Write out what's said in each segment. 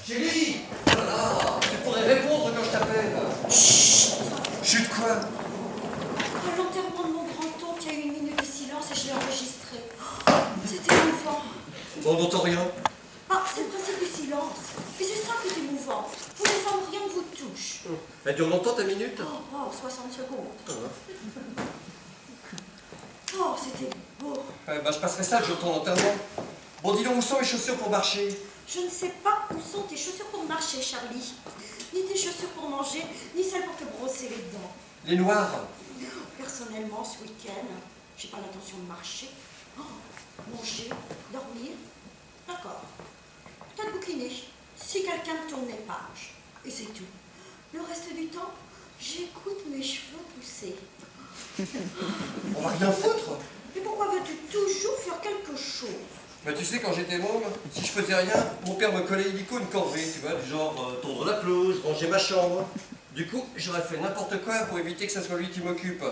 Chérie! Voilà, tu pourrais répondre quand je t'appelle. Chut! Chut quoi? À l'enterrement de mon grand-oncle, il y a eu une minute de silence et je l'ai enregistré. C'était émouvant. On n'entend rien. Ah, c'est le principe du silence. Et c'est ça qui est émouvant. Vous les femmes, rien ne vous touche. Elle dure longtemps ta minute? Oh, 60 secondes. Ah. Oh, c'était beau. Ouais, bah, je passerai ça le jour de ton enterrement. Bon, dis donc, où sont mes chaussures pour marcher? Je ne sais pas où sont tes chaussures pour marcher, Charlie. Ni tes chaussures pour manger, ni celles pour te brosser les dents. Les noirs. Personnellement, ce week-end, j'ai pas l'intention de marcher. Oh, manger, dormir. D'accord. Peut-être bouquiner, si quelqu'un me tourne les pages. Et c'est tout. Le reste du temps, j'écoute mes cheveux pousser. On va rien foutre. Mais pourquoi veux-tu toujours faire quelque chose? Bah, tu sais, quand j'étais môme, si je faisais rien, mon père me collait illico une corvée, tu vois, du genre tondre la pelouse, ranger ma chambre. Du coup, j'aurais fait n'importe quoi pour éviter que ce soit lui qui m'occupe.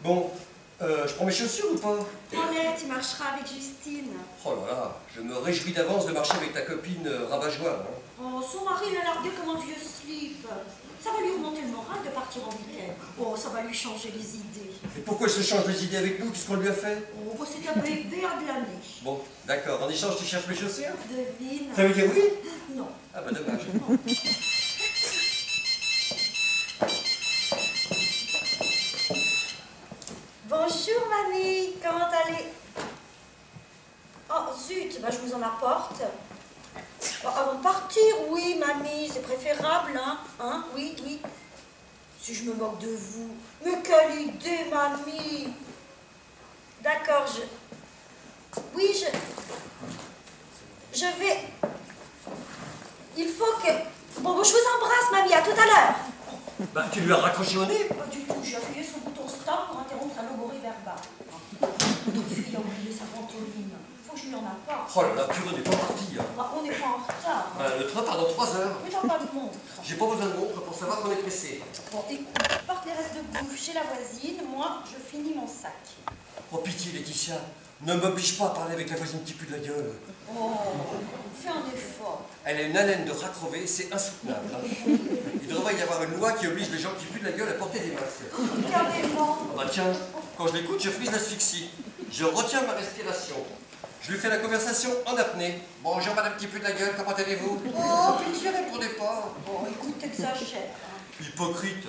Bon, je prends mes chaussures ou pas? Prends-les, tu marcheras avec Justine. Oh là là, je me réjouis d'avance de marcher avec ta copine rabat-joie. Hein. Oh, son mari l'a largué comme un vieux slip. Ça va lui remonter le moral de partir en week-end. Oh, ça va lui changer les idées. Et pourquoi elle se change les idées avec nous? Qu'est-ce qu'on lui a fait? Oh, c'est un bébé à de l'année. Bon, d'accord. En échange, tu cherches mes chaussures? Devine. Ça veut dire oui? Non. Ah bah dommage. Bonjour, mamie. Comment allez? Oh, zut, bah, je vous en apporte. Oh, avant de partir, oui, mamie, c'est préférable, hein? Hein? Oui, oui. Si je me moque de vous. Mais quelle idée, mamie! D'accord, oui, je vais... Il faut que... Bon, je vous embrasse, mamie, à tout à l'heure. Bah, tu lui as raccroché au nez? Pas du tout, j'ai appuyé sur le bouton stop pour interrompre sa logorie verbale. Notre fille a oublié sa pantoline. Faut que je lui en apporte. Oh là là, tu n'est pas parti. Hein. Bah, on n'est pas en retard. Le train part dans 3 heures. Mais t'as pas de montre. J'ai pas besoin de montre pour savoir qu'on est pressé. Bon, écoute, porte les restes de bouffe chez la voisine. Moi, je finis mon sac. Oh pitié, Laetitia, ne m'oblige pas à parler avec la voisine qui pue de la gueule. Oh, fais un effort. Elle a une haleine de rat crevé, c'est insoutenable. Hein. Il devrait y avoir une loi qui oblige les gens qui puent de la gueule à porter des masques. Carrément. Oh bah tiens, quand je l'écoute, je frise l'asphyxie. Je retiens ma respiration. Je lui fais la conversation en apnée. Bonjour madame qui pue de la gueule, comment allez-vous? Oh, pitié, répondez pas. Bon, écoute, t'exagères. Hein. Hypocrite.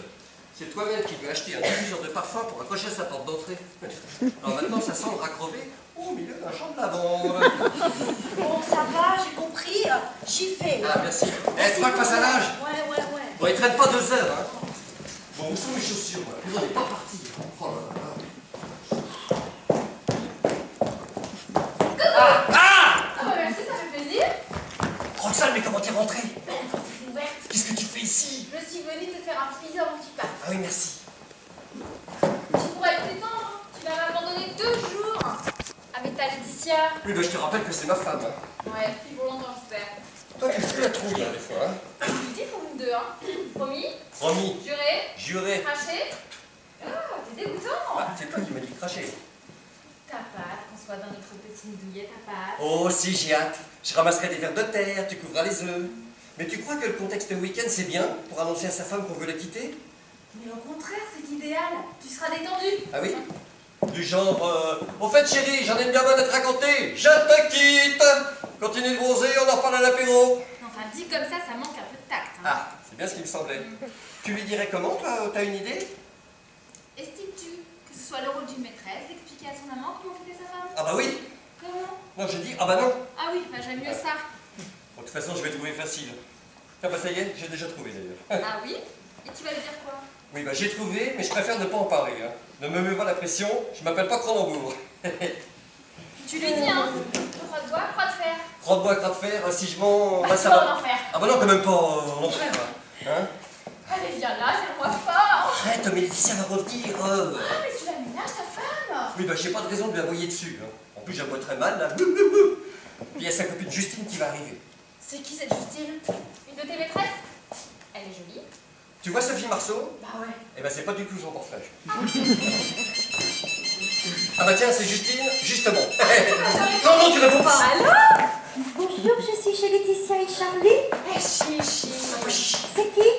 C'est toi-même qui lui as acheté un diffuseur de parfum pour accrocher à sa porte d'entrée. Alors maintenant, ça sent le rat crevé au milieu d'un champ de lavande. Bon, ça va, j'ai compris. J'y vais. Ah, merci. Eh, tu vois que passe à l'âge? Ouais. Bon, il traîne pas 2 heures, hein. Bon, où sont mes chaussures, moi? Puis on n'est pas parti. Oh là là. Ah bah merci, ça fait plaisir. Roxane, mais comment t'es rentrée? C'est ouverte. Qu'est-ce que tu fais ici? Je suis venue te faire un petit bisou avant que tu partes. Ah oui, merci. Tu pourrais te détendre, hein. Tu vas m'abandonner 2 jours avec ta Laetitia. Oui, bah je te rappelle que c'est ma femme. Hein. Ouais, puis pour longtemps j'espère. Toi, tu fais la trouille, hein, des fois. Hein. Tu dis pour nous 2, hein. Promis? Promis. Juré? Juré. Craché? Ah, t'es dégoûtant. Ah, c'est toi qui m'as dit de cracher. Ta pâte, qu'on soit dans notre petit douillet, ta pâte. Oh, si, j'ai hâte. Je ramasserai des vers de terre, tu couvras les œufs. Mais tu crois que le contexte week-end, c'est bien pour annoncer à sa femme qu'on veut la quitter? Mais au contraire, c'est idéal. Tu seras détendu. Ah oui? Du genre, au fait chérie, j'en ai bien bonne à te raconter, je te quitte! Continue de bronzer, on en reparle à l'apéro. Enfin, dit comme ça manque un peu de tact. Hein. Ah, c'est bien ce qui me semblait. Tu lui dirais comment, toi? T'as une idée? Estimes-tu que ce soit le rôle d'une maîtresse d'expliquer à son amant comment quitter sa femme? Ah bah oui! Comment? Non, j'ai dit, ah bah non! Ah oui, bah j'aime mieux ça. Bon, de toute façon, je vais trouver facile. Ah bah ça y est, j'ai déjà trouvé d'ailleurs. Ah oui? Et tu vas lui dire quoi? Oui, bah j'ai trouvé, mais je préfère ne pas en parler. Hein. Ne me mets pas la pression, je m'appelle pas Cronenbourg. Tu lui dis, hein? Croix de bois, croix de fer. Croix de bois, croix de fer, si je mens, Bah, bah, tu ça vas va. en enfer. Ah bah non, quand même pas en enfer. Hein. Allez, viens là, c'est le moi fort. Arrête, mais Laetitia va revenir. Ah, mais tu la ménages, ta femme. Oui, bah j'ai pas de raison de lui envoyer dessus. Hein. En plus, j'aboie très mal, là. Puis il y a sa copine Justine qui va arriver. C'est qui cette Justine? Une de tes maîtresses? Elle est jolie. Tu vois Sophie Marceau? Bah ouais. Eh ben c'est pas du tout son portrait. Ah bah tiens, c'est Justine, justement. Non, non, tu réponds pas. Alors? Bonjour, je suis chez Laetitia et Charlie. Eh, chichi. C'est qui?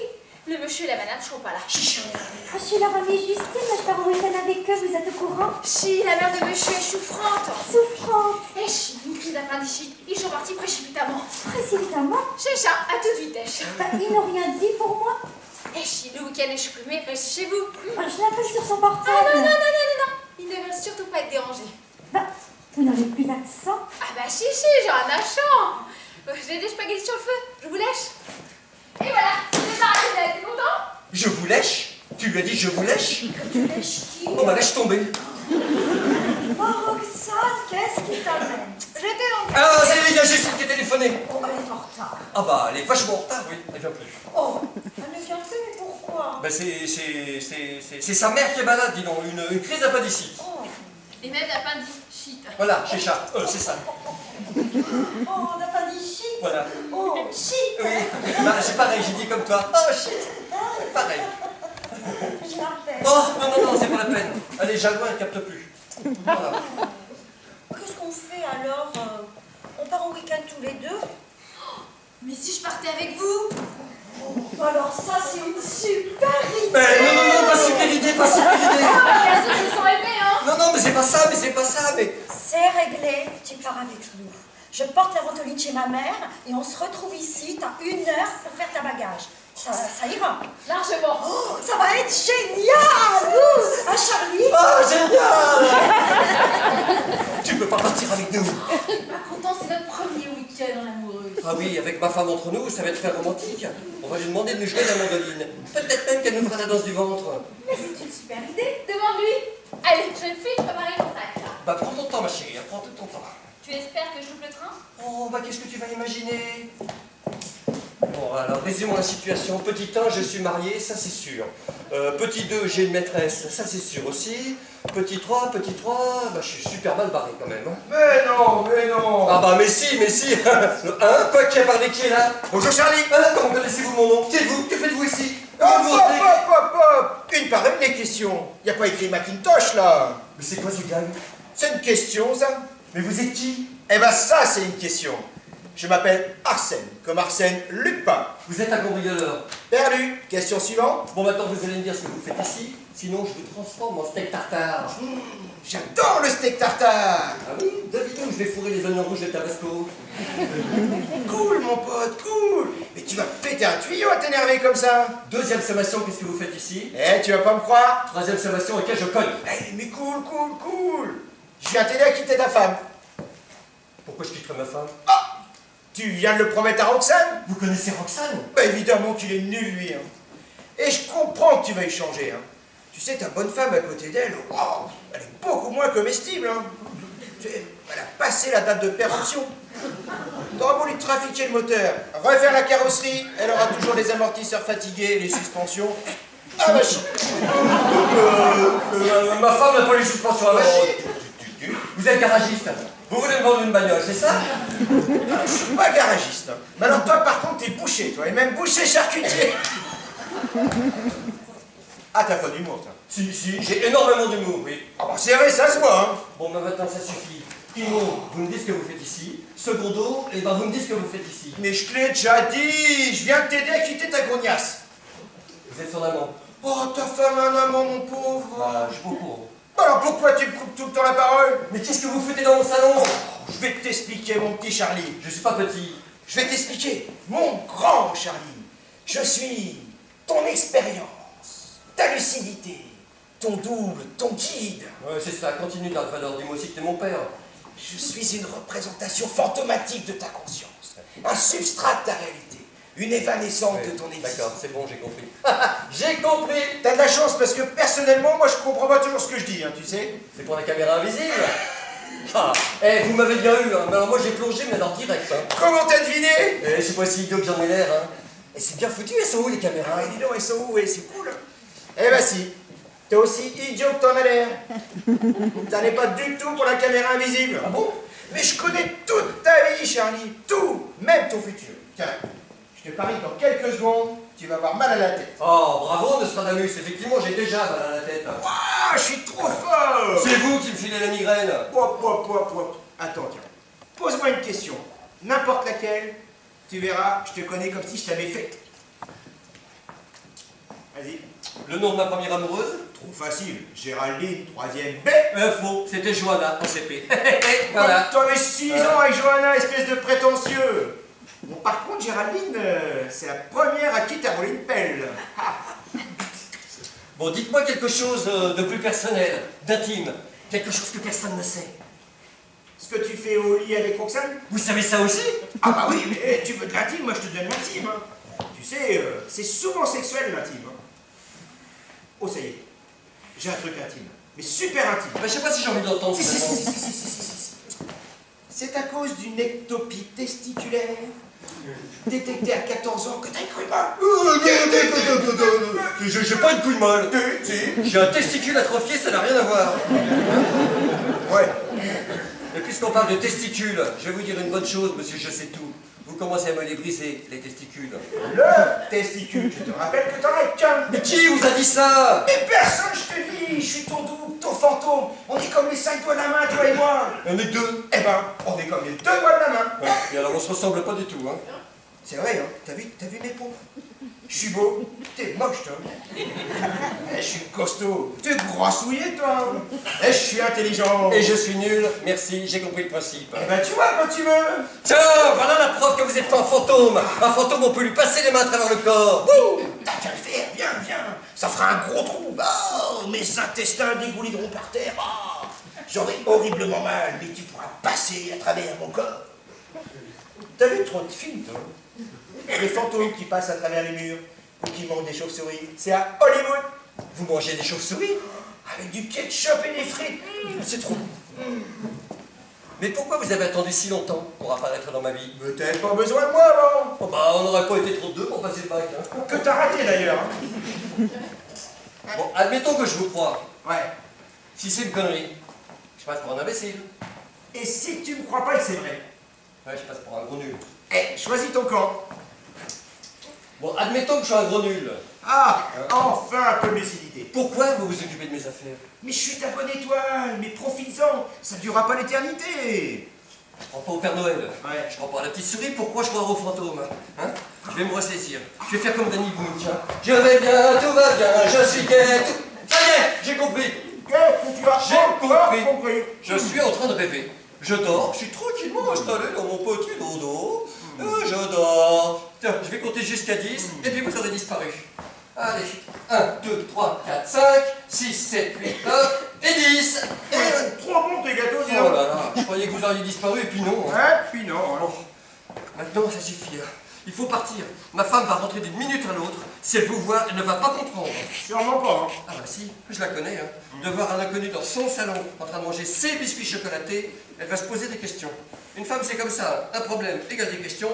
Le monsieur et la madame sont pas là. Ah, je suis leur amie Justine, je pars au week-end avec eux, vous êtes au courant? Chi, la mère de monsieur est souffrante. Souffrante. Eh, chi, une crise d'appendicite. Ils sont partis précipitamment. Précipitamment. Chez chat, à toute vitesse. Bah, ils n'ont rien dit pour moi. Eh, chi, le week-end est supprimé, reste chez vous. Ah, je l'appelle sur son Ah portable. non, non, non, non, non, non. Ils ne veulent surtout pas être dérangés. Bah, vous n'avez plus d'accent. Ah bah si, j'ai un achant. J'ai des spaghettis sur le feu, je vous lèche. Et voilà, c'est pareil, t'es content? Je vous lèche? Tu lui as dit je vous lèche? Tu lèches qui? Oh bah laisse tomber. Oh, Roxane, qu'est-ce qui t'amène? J'étais donc... Ah, c'est bien Justine qui est téléphonée. Oh, elle est en retard. Ah bah, elle est vachement en retard, oui, elle vient plus. Oh, elle ne vient plus, mais pourquoi? Bah c'est sa mère qui est malade, dis donc, une crise d'appendicite. Oh, Et même l'appendicite. Voilà, chez chat, c'est ça. oh, on n'a pas dit shit. Voilà. Oh, shit. Oui, bah, c'est pareil, j'ai dit comme toi. Oh shit, pareil. Je l'appelle. Oh, non, non, non, c'est pas la peine. Allez, Jalouin, elle capte plus. Voilà. Qu'est-ce qu'on fait alors? On part au week-end tous les deux? Mais si je partais avec vous? Oh, alors ça, c'est une super idée. Mais non, non, non, pas super idée, pas super idée. Bien sûr, ils sont aimés, hein. Non, non, mais c'est pas ça, mais... C'est réglé, tu pars avec nous. Je porte la ventoline chez ma mère et on se retrouve ici, t'as 1 heure pour faire ta bagage. Ça ira. Largement. Oh, ça va être génial! Ouh, Charlie? Oh, génial. Tu peux pas partir avec nous. Pas content, c'est notre premier week-end en amoureux. Ah oui, avec ma femme entre nous, ça va être très romantique. On va lui demander de nous jouer la mandoline. Peut-être même qu'elle nous fera la danse du ventre. Mais c'est une super idée. Demande-lui. Allez, jeune fille, préparez mon sac. Bah prends ton temps, ma chérie, hein, prends tout ton temps. Tu espères que je loupe le train? Oh, bah qu'est-ce que tu vas imaginer? Bon, alors, résumons la situation. Petit 1, je suis marié, ça c'est sûr. Petit 2, j'ai une maîtresse, ça c'est sûr aussi. Petit 3, bah je suis super mal barré quand même. Hein. Mais non. Ah bah mais si. Hein, quoi qui a parlé, qui est là? Bonjour Charlie. Ah, comment connaissez-vous mon nom? Qui êtes-vous? Que faites-vous ici? Hop, Comment vous hop, entrez? hop, hop, hop. Une par une les questions. Y a pas écrit Macintosh là. Mais c'est quoi ce gars? C'est une question ça. Mais vous êtes qui? Eh ben ça c'est une question. Je m'appelle Arsène, comme Arsène Lupin. Vous êtes un cambrioleur. Perdu. Question suivante. Bon, maintenant vous allez me dire ce que vous faites ici, sinon je vous transforme en steak tartare. J'adore le steak tartare. Ah oui, devinez où je vais fourrer les oignons rouges de Tabasco. Cool mon pote, cool. Mais tu vas péter un tuyau à t'énerver comme ça. Deuxième sommation, qu'est-ce que vous faites ici? Eh, tu vas pas me croire. Troisième sommation, auquel je cogne. Eh, mais cool. Je viens t'aider à quitter ta femme. Pourquoi je quitterai ma femme? Ah, tu viens de le promettre à Roxane? Vous connaissez Roxane? Bah évidemment qu'il est nul lui. Hein. Et je comprends que tu vas y changer. Hein. Tu sais, ta bonne femme à côté d'elle, wow, elle est beaucoup moins comestible. Hein. Tu sais, elle a passé la date de péremption. T'auras beau lui trafiquer le moteur, refaire la carrosserie, elle aura toujours les amortisseurs fatigués, les suspensions. Ah bah Ma femme n'a pas les suspensions à machine. Vous êtes garagiste. Vous voulez me vendre une bagnole, c'est ça? je suis pas garagiste. Hein. Mais alors toi par contre t'es boucher, toi, et même boucher charcutier. Ah t'as pas d'humour toi. Si, j'ai énormément d'humour, oui. Ah bah c'est vrai, ça se voit. Hein. Bon, ben maintenant ça suffit. Primo, vous me dites ce que vous faites ici. Secondo, et ben vous me dites ce que vous faites ici. Mais je te l'ai déjà dit, je viens de t'aider à quitter ta grognasse. Vous êtes son amant. Oh, ta femme a un amant, mon pauvre. Ah, je suis pas au courant. Alors pourquoi tu me coupes tout le temps la parole? Mais qu'est-ce que vous foutez dans mon salon? Je vais t'expliquer, mon petit Charlie. Je suis pas petit. Je vais t'expliquer, mon grand Charlie. Je suis ton expérience, ta lucidité, ton double, ton guide. Ouais, c'est ça, continue Dark Vador, dis-moi aussi que t'es mon père. Je suis une représentation fantomatique de ta conscience, un substrat de ta réalité, une évanescence de ton existence. D'accord, c'est bon, j'ai compris. J'ai compris. T'as de la chance parce que personnellement, moi je comprends pas toujours ce que je dis, hein, tu sais. C'est pour la caméra invisible. Ah, vous m'avez bien eu, hein. Mais alors moi j'ai plongé, mais alors direct. Hein. Comment t'as deviné? Je sais pas si idiot que j'en ai l'air. Hein. Et c'est bien foutu, elles sont où les caméras? Ah, dis donc, elles sont où? Ouais, c'est cool. Eh ben si, t'es aussi idiot que t'en as l'air. T'en es pas du tout pour la caméra invisible. Ah bon? Mais je connais toute ta vie, Charlie. Tout, même ton futur. Tiens, Je te parie que dans quelques secondes, tu vas avoir mal à la tête. Oh, bravo, Nostradamus. Effectivement, j'ai déjà mal à la tête. Ah, je suis trop fort! C'est vous qui me filez la migraine. Hop, hop, hop, hop. Attends, tiens. Pose-moi une question. N'importe laquelle. Tu verras, je te connais comme si je t'avais fait. Vas-y. Le nom de ma première amoureuse? Trop facile. Géraldine, 3e B. Faux, c'était Johanna en CP. Voilà. T'en as 6 ans avec Johanna, espèce de prétentieux. Bon, par contre, Géraldine, c'est la première à qui t'as roulé une pelle. Bon, dites-moi quelque chose de plus personnel, d'intime. Quelque chose que personne ne sait. Ce que tu fais au lit avec Roxane? Vous savez ça aussi? Ah bah oui, mais tu veux de l'intime, moi je te donne l'intime. Hein. Tu sais, c'est souvent sexuel l'intime. Hein. Oh, ça y est. J'ai un truc intime. Mais super intime. Bah, je sais pas si j'ai envie de l'entendre. Si. finalement. C'est à cause d'une ectopie testiculaire détectée à 14 ans que t'as cru pas. J'ai pas une couille molle. J'ai un testicule atrophié, ça n'a rien à voir. Ouais. Et puisqu'on parle de testicules, je vais vous dire une bonne chose, monsieur, je sais tout. Vous commencez à me les briser, les testicules. Le testicule, je te rappelle que t'en as qu'un. Mais qui vous a dit ça? Mais personne, je te dis, je suis ton double, ton fantôme. On est comme les 5 doigts de la main, toi et moi. On est deux. Eh ben, on est comme les 2 doigts de la main. Ouais. Et alors on se ressemble pas du tout, hein. C'est vrai, hein. T'as vu mes pompes? Je suis beau. T'es moche, toi. Je suis costaud. T'es grassouillé, toi. Je suis intelligent. Et je suis nul, merci, j'ai compris le principe. Eh ben, tu vois, quand tu veux. Tiens, voilà la preuve que vous êtes pas un fantôme. Un fantôme, on peut lui passer les mains à travers le corps. Wouh. T'as qu'à le faire, viens. Ça fera un gros trou. Oh, mes intestins dégoulineront par terre. Oh, j'aurai horriblement mal, mais tu pourras passer à travers mon corps. T'as vu trop de films, toi? Les fantômes qui passent à travers les murs ou qui mangent des chauves-souris. C'est à Hollywood. Vous mangez des chauves-souris? Avec du ketchup et des frites. C'est trop bon. Mais pourquoi vous avez attendu si longtemps pour apparaître dans ma vie? Mais t'avais pas besoin de moi avant. Oh bah, on n'aurait pas été trop deux pour passer le bac, hein. Que t'as raté d'ailleurs. Bon, admettons que je vous crois. Ouais. Si c'est une connerie, je passe pour un imbécile. Et si tu me crois pas que c'est vrai? Ouais, je passe pour un gros nul. Eh, choisis ton camp. Bon, admettons que je sois un gros nul. Ah, enfin un peu de lucidité. Pourquoi vous vous occupez de mes affaires? Mais je suis ta bonne étoile, mais profites-en, ça durera pas l'éternité. Je crois pas au Père Noël. Ouais. Je crois pas à la petite souris, pourquoi je crois aux fantômes? Hein? Je vais me ressaisir. Je vais faire comme Danny Boone, tiens. Je vais bien, tout va bien, je suis gai, tout... Ça y est, j'ai compris. Qu'est-ce que tu as J'ai compris? Je suis en train de rêver. Je dors, je suis tranquillement installé dans mon petit dodo. Je dors. Tiens, je vais compter jusqu'à 10, et puis vous aurez disparu. Allez, 1, 2, 3, 4, 5, 6, 7, 8, 9, et 10. Et... Trop bon tes gâteaux, dis Oh donc. là là, je croyais que vous auriez disparu, et puis non. Hein. Ouais, puis non, alors. Maintenant, ça suffit. Il faut partir. Ma femme va rentrer d'une minute à l'autre. Si elle vous voit, elle ne va pas comprendre. Sûrement pas, hein. Ah bah si, je la connais. Hein. De voir un inconnu dans son salon en train de manger ses biscuits chocolatés, elle va se poser des questions. Une femme, c'est comme ça. Un problème égale des questions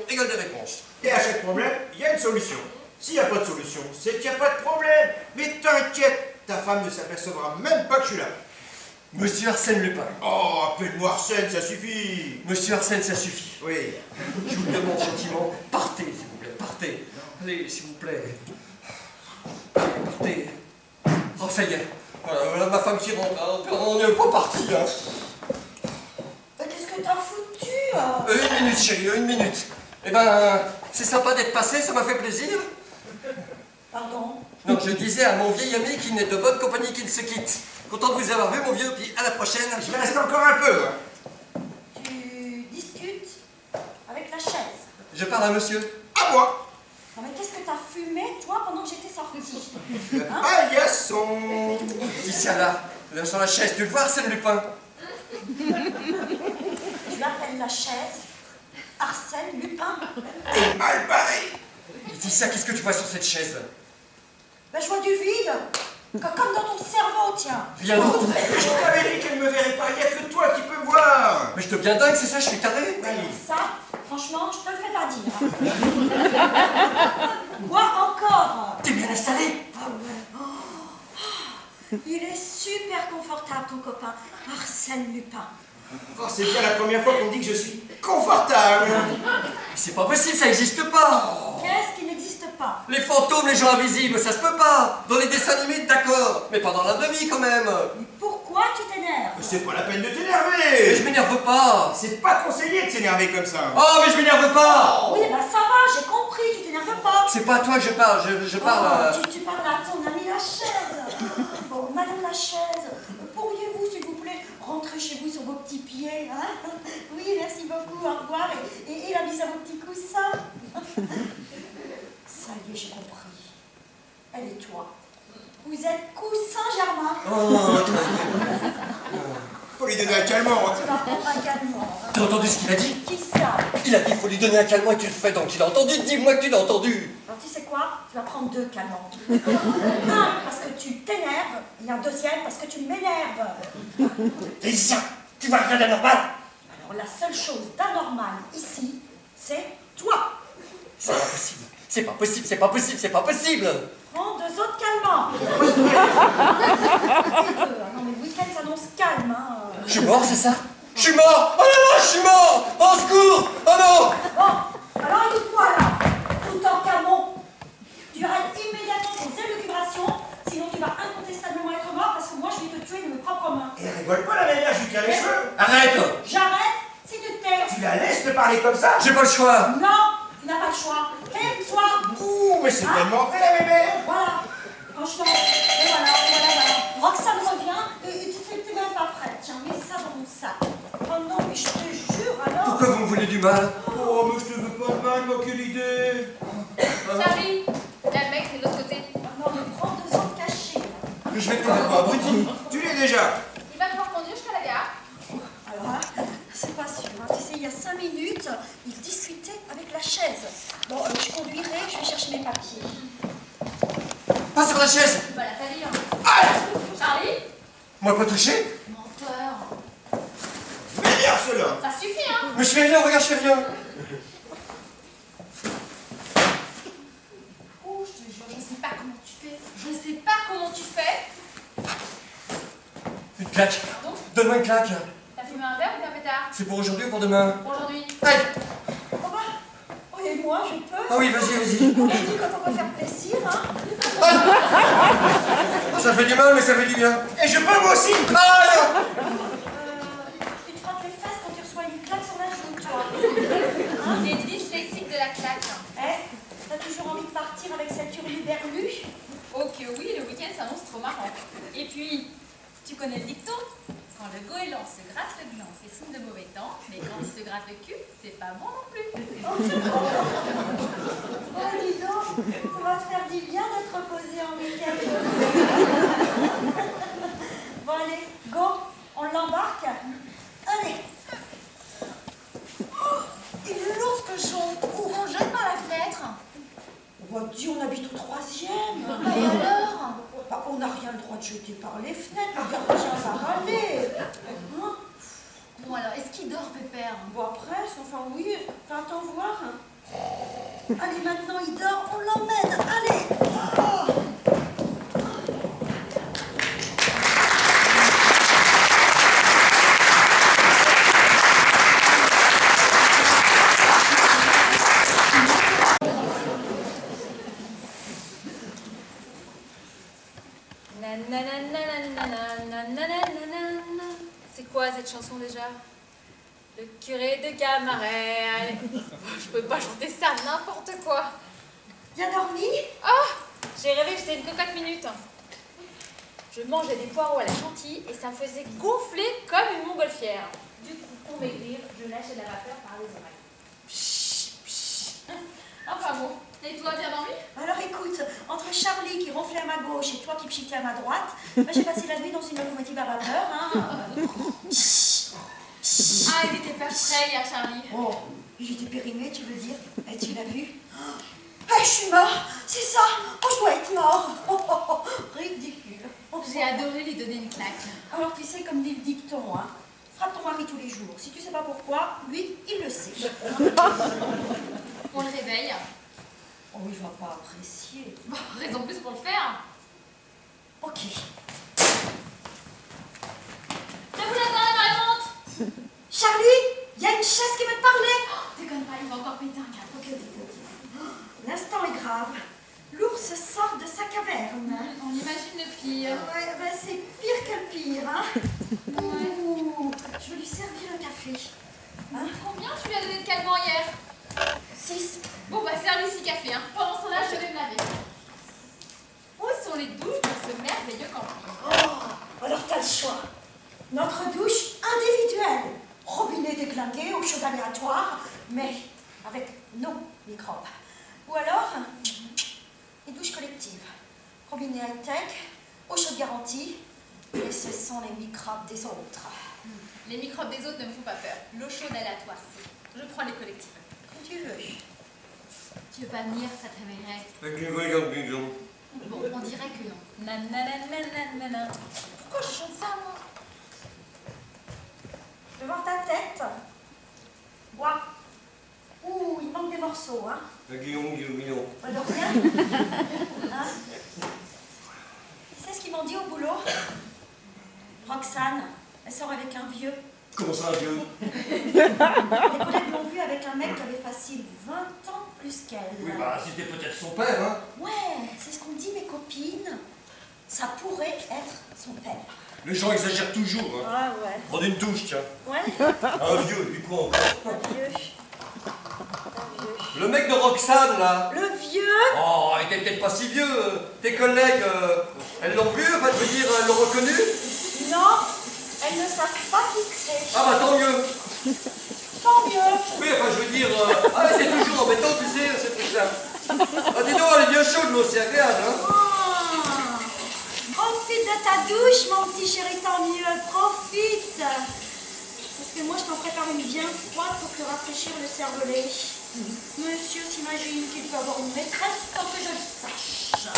égale des réponses. Et à chaque problème, il y a une solution. S'il n'y a pas de solution, c'est qu'il n'y a pas de problème. Mais t'inquiète, ta femme ne s'apercevra même pas que je suis là. Monsieur Arsène Lupin. Oh, appelle-moi Arsène, ça suffit. Monsieur Arsène, ça suffit. Oui. Je vous demande gentiment, partez, s'il vous plaît, partez. Allez, s'il vous plaît. Allez, partez. Oh, ça y est. Voilà ma femme qui rentre. Hein. On n'est pas parti. Hein. Mais qu'est-ce que t'as foutu? Une minute, chérie, une minute. Eh ben, c'est sympa d'être passé, ça m'a fait plaisir. Pardon? Non, je disais à mon vieil ami qu'il n'est de bonne compagnie qu'il ne se quitte. Content de vous avoir vu, mon vieux, puis à la prochaine. Je vais rester encore un peu. Hein. Tu discutes avec la chaise. Je parle à monsieur. À moi. Non mais qu'est-ce que t'as fumé, toi, pendant que j'étais sortie? Le Hein? paillasson. Ici, là, sur la chaise, tu le vois, Arsène Lupin? Tu appelles la chaise Arsène Lupin? T'es mal barré. Il dit ça, qu'est-ce que tu vois sur cette chaise? Ben je vois du vide, comme dans ton cerveau, tiens. Rien d'autre? Je t'avais dit qu'elle ne me verrait pas, il n'y a que toi qui peux me voir. Mais je deviens dingue, c'est ça, je suis taré? Alors ça, franchement, je te le fais pas dire. Moi encore. T'es bien installé? Ah ouais. Oh. Il est super confortable, ton copain, Arsène Lupin. Oh, c'est bien la première fois qu'on me dit que je suis confortable. C'est pas possible, ça n'existe pas. Qu'est-ce qui n'existe pas? Les fantômes, les gens invisibles, ça se peut pas. Dans les dessins animés, d'accord, mais pas dans la vraie vie quand même. Mais pourquoi tu t'énerves? C'est pas la peine de Mais je t'énerver. m'énerve pas. C'est pas conseillé de s'énerver comme ça. Oh, mais je m'énerve pas. Oui, bah ça va, j'ai compris, tu t'énerves pas. C'est pas à toi que je parle, je parle. Tu parles à ton ami la chaise. Bon, madame la chaise, pourriez-vous, s'il vous plaît, rentrer chez vous sur vos petits pieds, hein? Oui, merci beaucoup, au revoir, et la bise à vos petits coussins. Ça y est, j'ai compris. Elle et toi, vous êtes cousin Germain. Oh, très bien. Faut lui donner un calmant. Tu vas prendre un calmant. T'as entendu ce qu'il a dit? Qui ça? Il a dit qu'il faut lui donner un calmant et tu le fais, donc il a entendu. Dis-moi que tu l'as entendu. Alors tu sais quoi? Tu vas prendre 2 calmants. Un parce que tu t'énerves, et un deuxième parce que tu m'énerves. Félicien, tu vois rien d'anormal. Alors la seule chose d'anormal ici, c'est toi. C'est pas possible. C'est pas possible, c'est pas possible, c'est pas possible. Prends 2 autres calmants. Non mais le week-end s'annonce calme. Hein. Je suis mort, c'est ça? Je suis mort. Oh là là, je suis mort. Au secours. Oh non. Bon, alors écoute-moi là. Tout en calmant. Tu arrêtes immédiatement tes élucubrations, sinon tu vas incontestablement être mort parce que moi je vais te tuer de mes propres mains. Et rigole pas la manière, je lui tire les cheveux. Arrête. J'arrête si tu te tais. Tu la laisses te parler comme ça? J'ai pas le choix. Non, tu n'as pas le choix. Tais-toi. Ouh, mais c'est tellement vrai la bébé. Voilà. Franchement, et voilà. Roxane revient et tu n'es même pas prête. Tiens, mets ça dans mon sac. Oh non, mais je te jure alors. Pourquoi vous me voulez du mal? Oh, mais je te veux pas de mal, moi, quelle idée. Charlie, là, le mec, c'est de l'autre côté. Oh non, mais prends 2 autres cachés. Je vais te complètement abruti. Tu l'es déjà. Il va pouvoir conduire jusqu'à la gare. Alors là, c'est pas sûr. Hein. Tu sais, il y a 5 minutes, il discutait avec la chaise. Bon, je conduirai, je vais chercher mes papiers. Pas sur la chaise. Bah, la famille. Ah. Charlie? Moi pas touché. Menteur. Meilleur cela. Ça suffit, hein? Mais je fais rien, regarde, je fais rien. Oh, je te jure, je sais pas comment tu fais. Je sais pas comment tu fais. Une claque. Pardon? Donne-moi une claque. T'as fumé un verre ou bien un pétard? C'est pour aujourd'hui ou pour demain? Pour aujourd'hui. Aïe. Oh bah, oh, et moi, je peux. Ah oui, vas-y. On a dit quand on peut faire plaisir, hein. Ça fait du mal, mais ça fait du bien. Et je peux moi aussi. Aïe. Tu te frottes les fesses quand tu reçois une claque sur la joue, toi. Il est dyslexique de la claque. Eh, t'as toujours envie de partir avec cette hurluberlue? Oh que oui, le week-end s'annonce trop marrant. Et puis, tu connais le dicton? Quand le goéland se gratte le gland, c'est signe de mauvais temps, mais quand il se gratte le cul, c'est pas bon non plus. Oh, dis donc, ça va te faire du bien d'être reposé en week-end. Bon, allez, go, on l'embarque. Allez. Oh, il est lourd ce cochon. On jette par la fenêtre. Oh, dis, on habite au 3e. Et alors? Bah, on n'a rien le droit de jeter par les fenêtres, le gardien va râler. Hein? Bon alors, est-ce qu'il dort, Pépère? Bon, presque, enfin oui, enfin, attends voir. Allez, maintenant il dort, on l'emmène, allez. Oh. C'est quoi cette chanson déjà? Le curé de Camaret. Allez. Je peux pas chanter ça, n'importe quoi. Bien dormi? Oh, j'ai rêvé que j'étais une cocotte minute. Je mangeais des poireaux à la chantilly et ça me faisait gonfler comme une montgolfière. Du coup, pour maigrir, je lâchais de la vapeur par les oreilles. Psh, psh. Enfin bon, et toi, bien dormi? Alors écoute, entre Charlie qui ronflait à ma gauche et toi qui pchitais à ma droite, bah, j'ai passé la nuit dans une locomotive à vapeur. Hein. Ah, il était pas prêt hier, Charlie. Oh, il était périmé, tu veux dire? Et tu l'as vu? Ah, je suis mort, c'est ça. Oh, je dois être mort. Ridicule. J'ai adoré lui donner une claque. Alors tu sais, comme dit le dicton, hein, frappe ton mari tous les jours. Si tu sais pas pourquoi, lui, il le sait. On le réveille. Oh, il va pas apprécier. Bon, raison de plus pour le faire. Ok. Je vous attends, ma tante. Charlie, Il y a une chaise qui veut te parler. Déconne pas, il va encore péter un câble. Ok, ok. L'instant est grave. L'ours sort de sa caverne. On imagine le pire. Ouais, ben c'est pire que le pire, hein. Ouh, je vais lui servir le café. Hein? Combien tu lui as donné de calmant hier? 6. Bon, bah, serve ici café, hein. Pendant ce temps-là, je vais me laver. Où sont les douches de ce merveilleux camping? Oh, alors t'as le choix. Notre douche individuelle. Robinet déglingué, eau chaude aléatoire, mais avec nos microbes. Ou alors, une douche collective. Robinet high-tech, eau chaude garantie, et ce sont les microbes des autres. Les microbes des autres ne me font pas peur. L'eau chaude aléatoire, si. Je prends les collectives. Quand tu veux. Tu veux pas venir, ça te réveillerait. Bon, on dirait que non. Nananananana. Pourquoi je chante ça, moi? Je veux voir ta tête. Bois. Ouh, il manque des morceaux, hein. Alors rien. Hein? Tu sais ce qu'ils m'ont dit au boulot? Roxane, elle sort avec un vieux. Comment ça, un vieux? Les collègues l'ont vu avec un mec qui avait facile 20 ans plus qu'elle. Oui, bah, c'était peut-être son père, hein. Ouais, c'est ce qu'ont dit mes copines. Ça pourrait être son père. Les gens exagèrent toujours, hein. Ah ouais. Prendre une douche, tiens. Ouais, Un vieux, lui quoi encore? un vieux. Un vieux. Le mec de Roxane, là. Le vieux? Oh, il était peut-être pas si vieux. Tes collègues, elles l'ont vu, enfin, je veux dire, elles l'ont reconnu? Non, elles ne savent pas qui c'est. Ah bah tant mieux. Tant mieux. Oui, enfin, je veux dire, ah, c'est toujours embêtant, tu sais, c'est tout ça. Ah, dis donc, elle est bien chaude, l'eau, c'est agréable, hein. Ah, profite de ta douche, mon petit chéri, tant mieux. Profite. Parce que moi, je t'en prépare une bien froide pour te rafraîchir le cervelet. Monsieur s'imagine qu'il peut avoir une maîtresse sans que je le sache.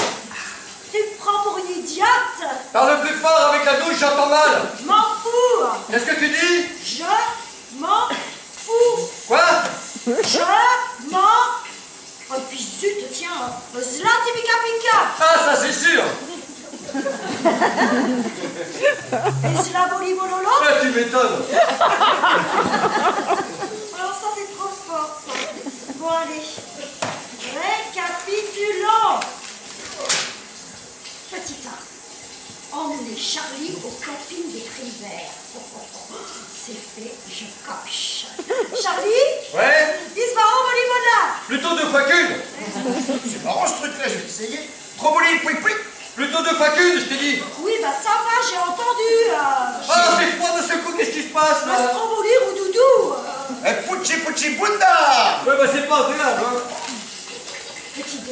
Tu me prends pour une idiote. Parle plus fort, avec la douche, j'entends mal. Je m'en fous. Qu'est-ce que tu dis? Je m'en fous. Quoi? Je m'en... Oh, et puis zut, tiens, Zlati Pika Pika. Ah, ça c'est sûr. Et Slavoli Bololo. Ah, tu m'étonnes. Alors ça, c'est trop fort, ça. Bon, allez. Récapitulons. Petit 1. Emmener Charlie aux copines des Trivers. C'est fait, je coche. Charlie, Ouais? il se va en Bolibona. Plutôt 2 fois qu'une. C'est marrant ce truc-là, je vais essayer. Tromboline, pouic pouic. Plutôt 2 fois qu'une, je t'ai dit. Oui, bah ça va, j'ai entendu. Ah, c'est froid de ce coup, qu'est-ce qui se passe, là? Stromboli ou doudou. Pucci pucci bunda. Ouais, bah c'est pas agréable, hein. Petit 2.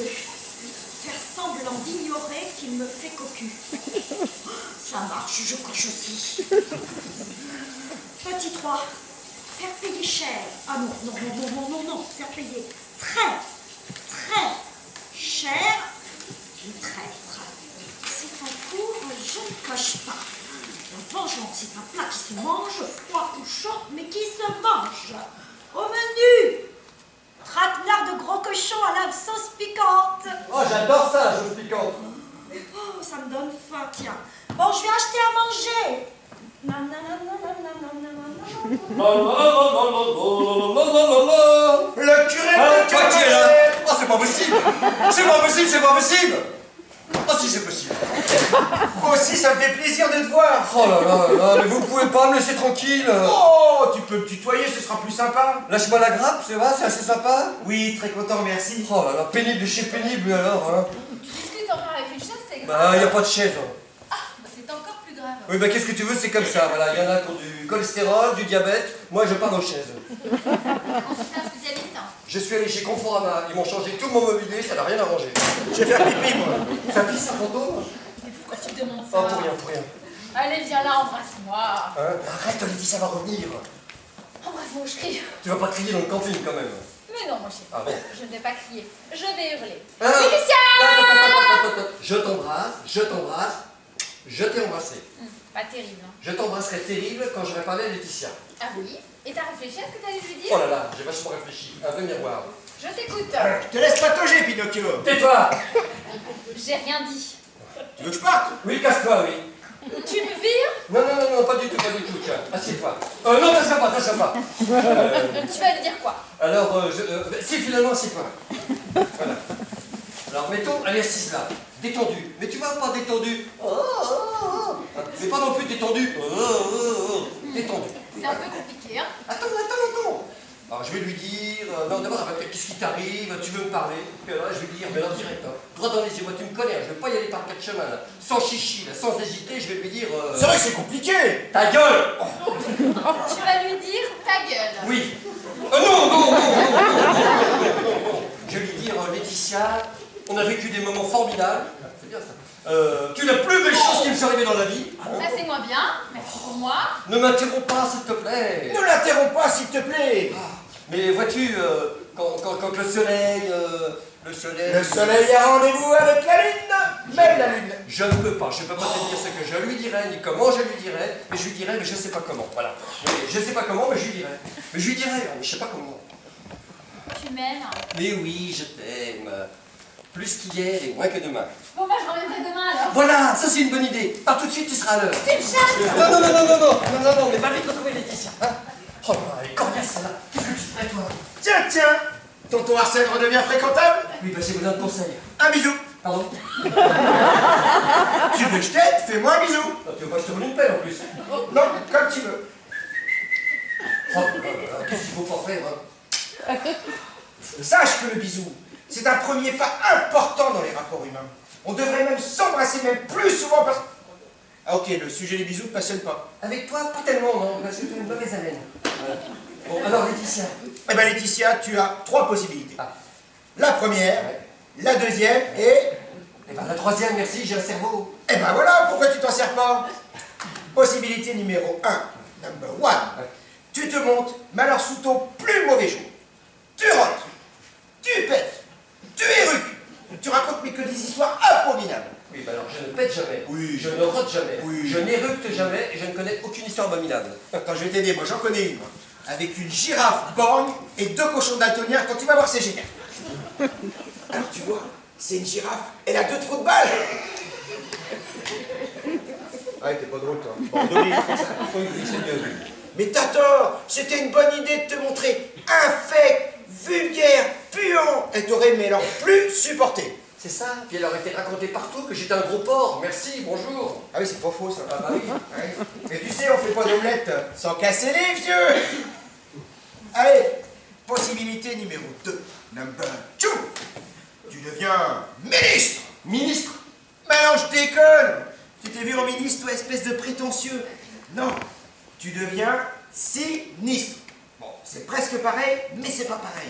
Faire semblant d'ignorer qu'il me fait cocu. Ça marche, je coche aussi. Petit 3. Faire payer cher. Ah non, non, non, non, non, non, non. Faire payer très, très cher. Le traître. C'est en cours, je ne coche pas. La vengeance, c'est un plat qui se mange, froid ou chaud, mais qui se mange. Au menu, traquenard de gros cochon à la sauce piquante. Oh, j'adore ça, la chose piquante. Oh, ça me donne faim, tiens. Bon, je vais acheter à manger. Nam, nam, nam, nam, nam, nam, nam, nam, nam. Le curé de Toi qui es là. Oh, c'est pas possible. C'est pas possible, c'est pas possible. Oh, si, c'est possible. Moi aussi, ça me fait plaisir de te voir. Oh là là là, mais vous pouvez pas me laisser tranquille. Oh, tu peux me tutoyer, ce sera plus sympa. Lâche-moi la grappe, c'est vrai, c'est assez sympa. Oui, très content, merci. Oh là là, pénible de chez pénible, alors, hein. Tu discutes encore avec une chaise, c'est grave. Bah, y a pas de chaise. Hein. Ah, bah c'est encore plus grave. Oui, bah, qu'est-ce que tu veux, c'est comme ça, voilà. Y en a qui ont du cholestérol, du diabète. Moi, je parle aux chaises. On se fait un spécialiste, hein. Je suis allé chez Conforama, ils m'ont changé tout mon mobilier, ça n'a rien arrangé. Je vais faire pipi, moi. Ça pisse, ça fantôme? Mais pourquoi tu demandes ça? Oh, pour rien, pour rien. Allez, viens là, embrasse-moi. Hein? Arrête, Lydie, ça va revenir. Embrasse-moi, je crie. Tu vas pas crier dans le camping, quand même. Mais non, moi je sais pas. Ah bon? Je ne vais pas crier. Je vais hurler. Hein? Laetitia! Je t'embrasse, je t'embrasse, je t'ai embrassé. Pas terrible, hein. Je t'embrasserai terrible quand j'aurai parlé à Laetitia. Ah oui? Et t'as réfléchi à ce que t'allais lui dire? Oh là là, j'ai vachement réfléchi. Un vrai miroir. Je t'écoute. Je te laisse patauger, Pinocchio. Tais-toi! J'ai rien dit. Tu veux que je parte? Oui, casse-toi, oui. Tu me vires? Non, non, non, non, pas du tout, tiens, assieds-toi. Non, t'assois pas. Tu vas lui dire quoi? Alors, si finalement, assieds-toi. Voilà. Alors, mettons, allez, assise là, détendu. Mais tu vois, pas détendu. Mais pas non plus détendu. Détendu. C'est un peu compliqué, hein? Attends. Alors, je vais lui dire, non, d'abord, qu'est-ce qui t'arrive? Tu veux me parler? Puis alors, je vais lui dire, mais alors, direct, hein, droit dans les yeux, moi, tu me connais, hein, je vais pas y aller par quatre chemins, là, sans chichi, là, sans hésiter, je vais lui dire... C'est vrai que c'est compliqué. Ta gueule! Tu vas lui dire ta gueule. Oui. Non. Je vais lui dire, Laetitia, on a vécu des moments formidables. C'est bien ça. Tu es la plus belle chose qui me soit arrivée dans la vie. Bah, c'est moins bien. Merci pour moi. Ne m'interromps pas, s'il te plaît. Ne l'interromps pas, s'il te plaît. Mais vois-tu, quand le soleil... Le soleil a rendez-vous avec la lune, mais la lune... Je ne peux pas te dire ce que je lui dirais, ni comment je lui dirais, mais je lui dirais, mais je ne sais pas comment, voilà. Mais je ne sais pas comment, mais je lui dirais. Mais je lui dirais, mais je ne sais pas comment. Tu m'aimes? Mais oui, je t'aime. Plus qu'hier et moins que demain. Bon, bah, je reviendrai demain alors. Voilà, ça c'est une bonne idée. Pars tout de suite, tu seras à l'heure. Tu me chasses? Non, mais va vite retrouver Laetitia. Hein. Oh là, elle est coriace celle-là. Qu'est-ce que tu ferais toi? Tiens, tonton Arsène redevient fréquentable. Oui, bah j'ai besoin de conseils. Un bisou. Pardon? Tu veux que je t'aide? Fais-moi un bisou. Non, tu veux pas que je te roule une pelle en plus? Non, comme tu veux. Oh, qu'est-ce qu'il faut pas faire, hein? Sache que le bisou, c'est un premier pas important dans les rapports humains. On devrait même s'embrasser, même plus souvent parce... Ah ok, le sujet des bisous ne passionne pas. Avec toi, pas tellement, non, parce que tu as une mauvaise haleine. Bon, alors Laetitia. Eh ben Laetitia, tu as 3 possibilités. Ah. La première, Ouais. la deuxième et... Eh ben la troisième, merci, j'ai un cerveau. Eh ben voilà, pourquoi tu t'en sers pas? Possibilité numéro 1, number 1. Ouais. Tu te montes, mais alors sous ton plus mauvais jour. Tu rotes, tu pètes, tu éruques, tu racontes mais que des histoires abominables. Oui, bah alors je ne pète jamais. Oui. Je ne rote jamais. Oui. Je n'éructe jamais et je ne connais aucune histoire abominable. Attends, je vais t'aider, moi j'en connais une. Moi. Avec une girafe borgne et 2 cochons daltoniens, quand tu vas voir, c'est génial. Alors tu vois, c'est une girafe, elle a 2 trous de balles. Ah, t'es pas drôle, toi. Bon, oui, c'est mieux. mais t'as tort, c'était une bonne idée de te montrer infect, vulgaire, puant. Elle t'aurait, mais alors, plus supporté. C'est ça, puis elle aurait été racontée partout que j'étais un gros porc. Merci, bonjour. Ah oui, c'est pas faux, ça. Ah bah oui. Ouais. Mais tu sais, on fait pas d'omelette sans casser les vieux. Allez, possibilité numéro 2, number 2. Tu deviens ministre. Ministre. Mais non, je déconne. Tu t'es vu en ministre, toi, espèce de prétentieux. Non, tu deviens sinistre. Bon, c'est presque pareil, mais c'est pas pareil.